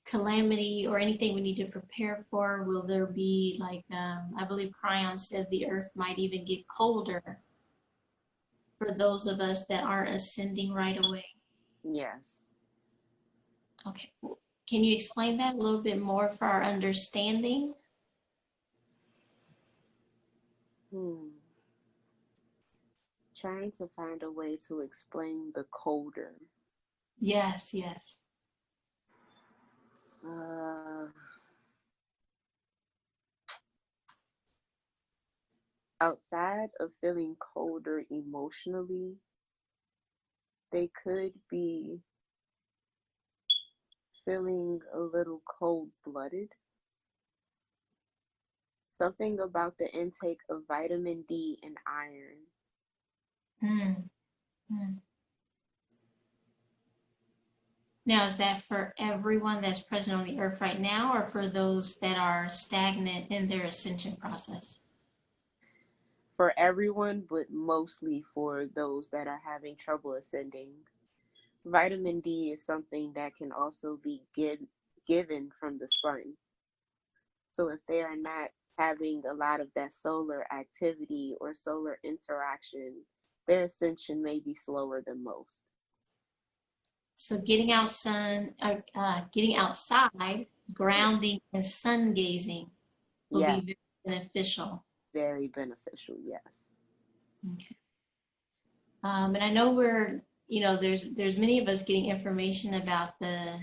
calamity or anything we need to prepare for? Will there be like, I believe Cryon said the earth might even get colder for those of us that aren't ascending right away? Yes. Okay. Can you explain that a little bit more for our understanding? Trying to find a way to explain the colder. Yes, yes. Outside of feeling colder emotionally, they could be feeling a little cold-blooded. Something about the intake of vitamin D and iron. Mm, mm. Now, is that for everyone that's present on the earth right now, or for those that are stagnant in their ascension process? For everyone, but mostly for those that are having trouble ascending. Vitamin D is something that can also be given from the sun. So if they are not having a lot of that solar activity or solar interaction, their ascension may be slower than most. So getting getting outside, grounding, and sun gazing will Yes, be very beneficial. very beneficial. Yes. Okay. And I know there's many of us getting information about the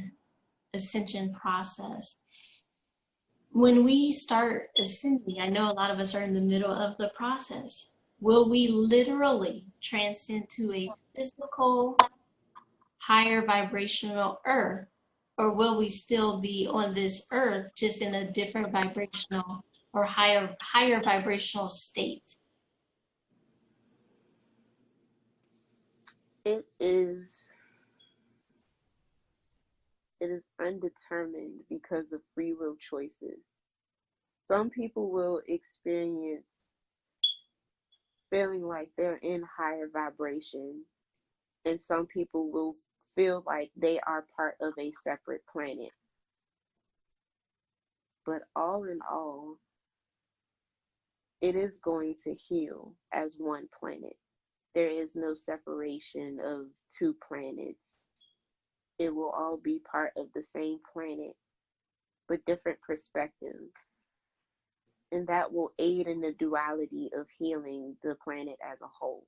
ascension process. When we start ascending, I know a lot of us are in the middle of the process. Will we literally transcend to a physical, higher vibrational earth, or will we still be on this earth just in a different vibrational or higher vibrational state? It is undetermined because of free will choices. Some people will experience feeling like they're in higher vibration, and some people will feel like they are part of a separate planet. But all in all, it is going to heal as one planet. There is no separation of two planets. It will all be part of the same planet, but different perspectives. And that will aid in the duality of healing the planet as a whole.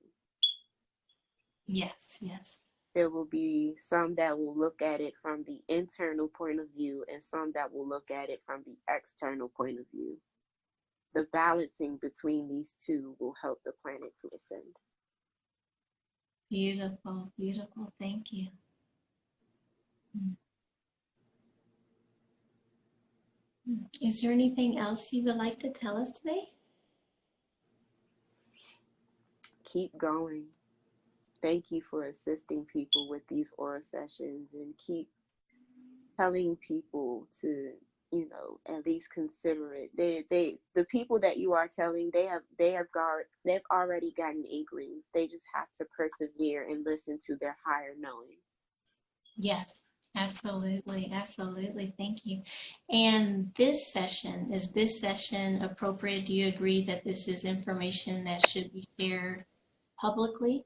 Yes, yes. There will be some that will look at it from the internal point of view and some that will look at it from the external point of view. The balancing between these two will help the planet to ascend. Beautiful, beautiful. Thank you. Is there anything else you would like to tell us today? Keep going. Thank you for assisting people with these aura sessions, and keep telling people to, at least consider it. The people that you are telling, they've already gotten inklings. They just have to persevere and listen to their higher knowing. Yes, absolutely, absolutely. Thank you. And is this session appropriate? Do you agree that this is information that should be shared publicly?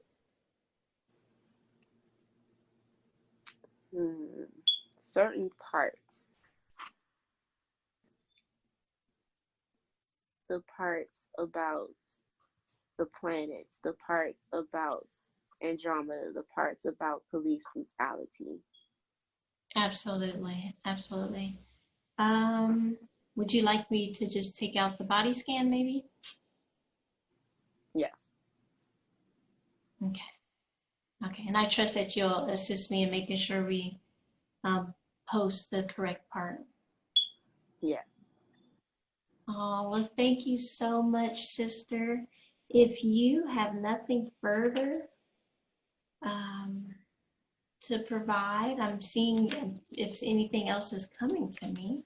Certain parts. The parts about the planets, the parts about Andromeda, the parts about police brutality. Absolutely, absolutely. Would you like me to just take out the body scan maybe? Yes. Okay. Okay, and I trust that you'll assist me in making sure we post the correct part. Yes. Oh, well, thank you so much, sister. If you have nothing further to provide, I'm seeing if anything else is coming to me.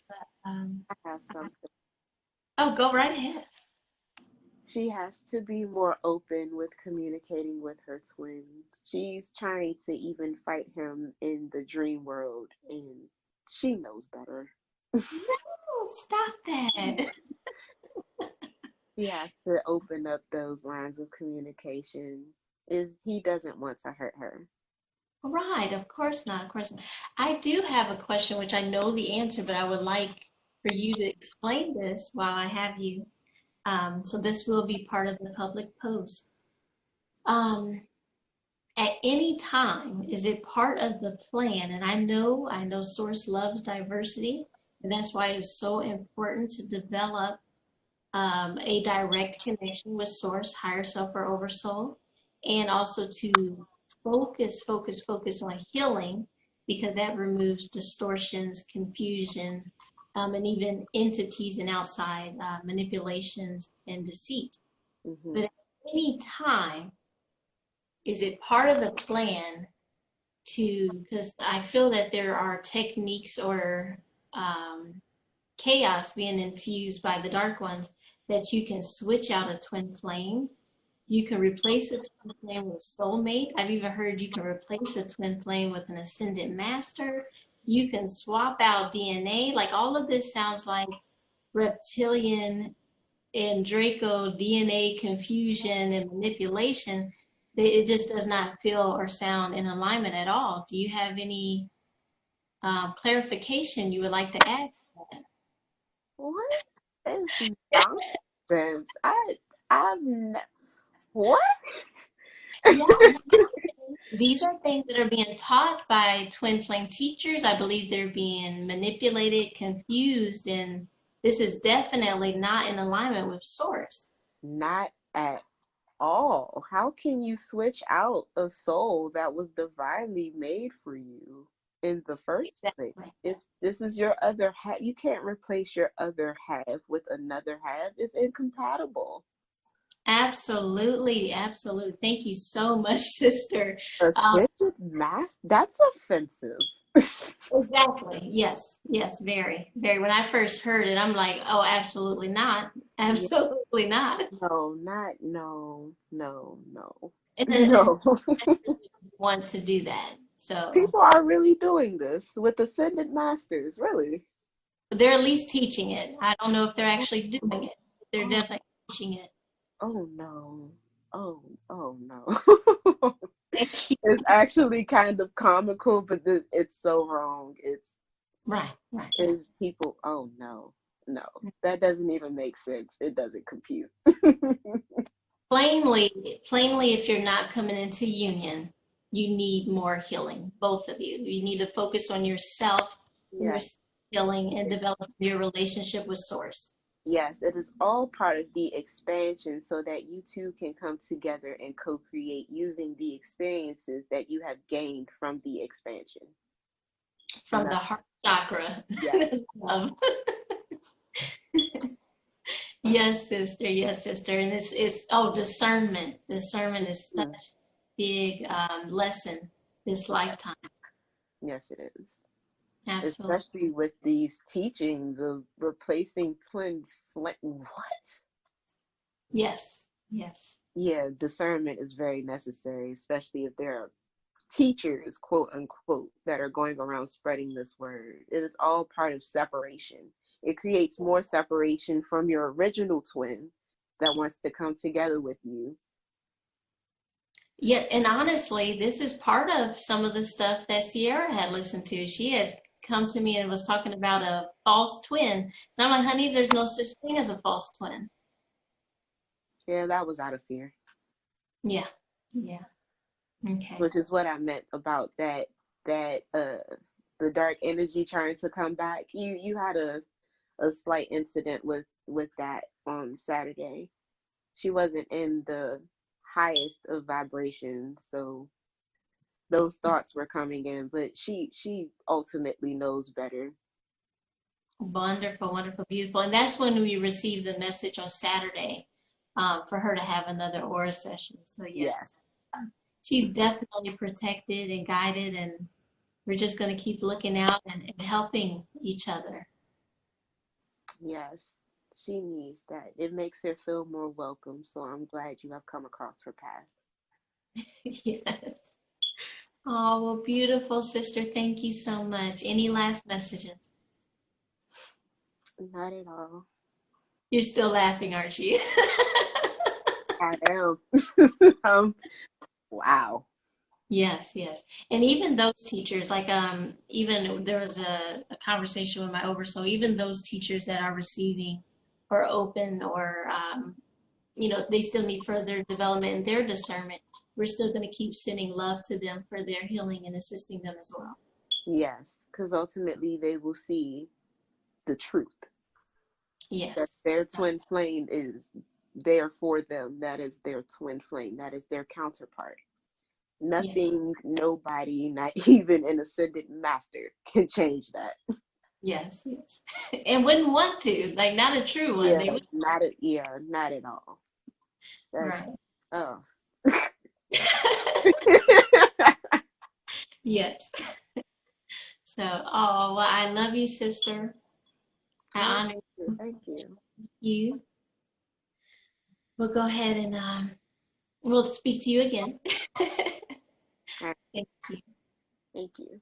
But, I have something. oh, go right ahead. She has to be more open with communicating with her twin. She's trying to even fight him in the dream world, and she knows better. No, stop that. She has to open up those lines of communication. He doesn't want to hurt her. Right, of course not, of course not. I do have a question, which I know the answer, but I would like for you to explain this while I have you. So this will be part of the public post. At any time, is it part of the plan? And I know Source loves diversity, and that's why it's so important to develop a direct connection with Source, higher self, or Oversoul, and also to focus on healing, because that removes distortions, confusion, and even entities and outside manipulations and deceit. Mm-hmm. But at any time, is it part of the plan because I feel that there are techniques or chaos being infused by the dark ones, that you can switch out a twin flame. You can replace a twin flame with a soulmate. I've even heard you can replace a twin flame with an ascended master. You can swap out DNA. Like, all of this sounds like reptilian and Draco DNA confusion and manipulation It just does not feel or sound in alignment at all. Do you have any clarification you would like to add? What is nonsense? What? Yeah, these are things that are being taught by twin flame teachers. I believe they're being manipulated, confused, and this is definitely not in alignment with source. Not at all. How can you switch out a soul that was divinely made for you in the first place? This is your other half. You can't replace your other half with another half. It's incompatible. Absolutely, absolutely. Thank you so much, sister. Ascended master? That's offensive. Exactly. Yes. Yes. Very, very. When I first heard it, I'm like, oh, absolutely not. Absolutely not. No. And No. want to do that. So People are really doing this with ascended masters, really. they're at least teaching it. I don't know if they're actually doing it. They're definitely teaching it. Oh no. Oh no. Thank you. It's actually kind of comical, but it's so wrong. Right. It's people. Oh no. That doesn't even make sense. It doesn't compute. Plainly, if you're not coming into union, you need more healing. Both of you. You need to focus on yourself, your healing, and develop your relationship with source. Yes, it is all part of the expansion so that you two can come together and co-create using the experiences that you have gained from the expansion. From the heart chakra. Yes. Love. Yes, sister. Yes, sister. And this is, discernment. Discernment is such a big lesson this lifetime. Yes, it is. Absolutely. Especially with these teachings of replacing twin flame. What? Yes. Yeah, discernment is very necessary, especially if there are teachers, quote unquote, that are going around spreading this word. It is all part of separation. It creates more separation from your original twin that wants to come together with you. Yeah, and honestly, this is part of some of the stuff that Sierra had listened to. She had come to me and was talking about a false twin. And I'm like, honey, there's no such thing as a false twin. Yeah, that was out of fear. Yeah. Okay. Which is what I meant about that the dark energy trying to come back. You had a slight incident with that on Saturday. She wasn't in the highest of vibrations, so those thoughts were coming in, but she ultimately knows better. Wonderful, beautiful. And that's when we received the message on Saturday for her to have another aura session. So yes. She's definitely protected and guided, and we're just going to keep looking out and helping each other. Yes, she needs that. It makes her feel more welcome. So I'm glad you have come across her path. Yes. Oh, well, beautiful, sister. Thank you so much. Any last messages? Not at all. You're still laughing, aren't you? I am. Wow. Yes. And even those teachers, like even there was a conversation with my Oversoul, even those teachers that are receiving or open or they still need further development in their discernment. We're still going to keep sending love to them for their healing and assisting them as well. Yes, because ultimately they will see the truth. Yes. That their twin flame is there for them. That is their twin flame. That is their counterpart. Nothing, nobody, not even an ascended master can change that. Yes. And wouldn't want to, like not a true one. Yeah, They would not at all. That's, right. Oh. Yes. So, well, I love you, sister. I honor you. Thank you. You. We'll go ahead and we'll speak to you again. Thank you. Thank you.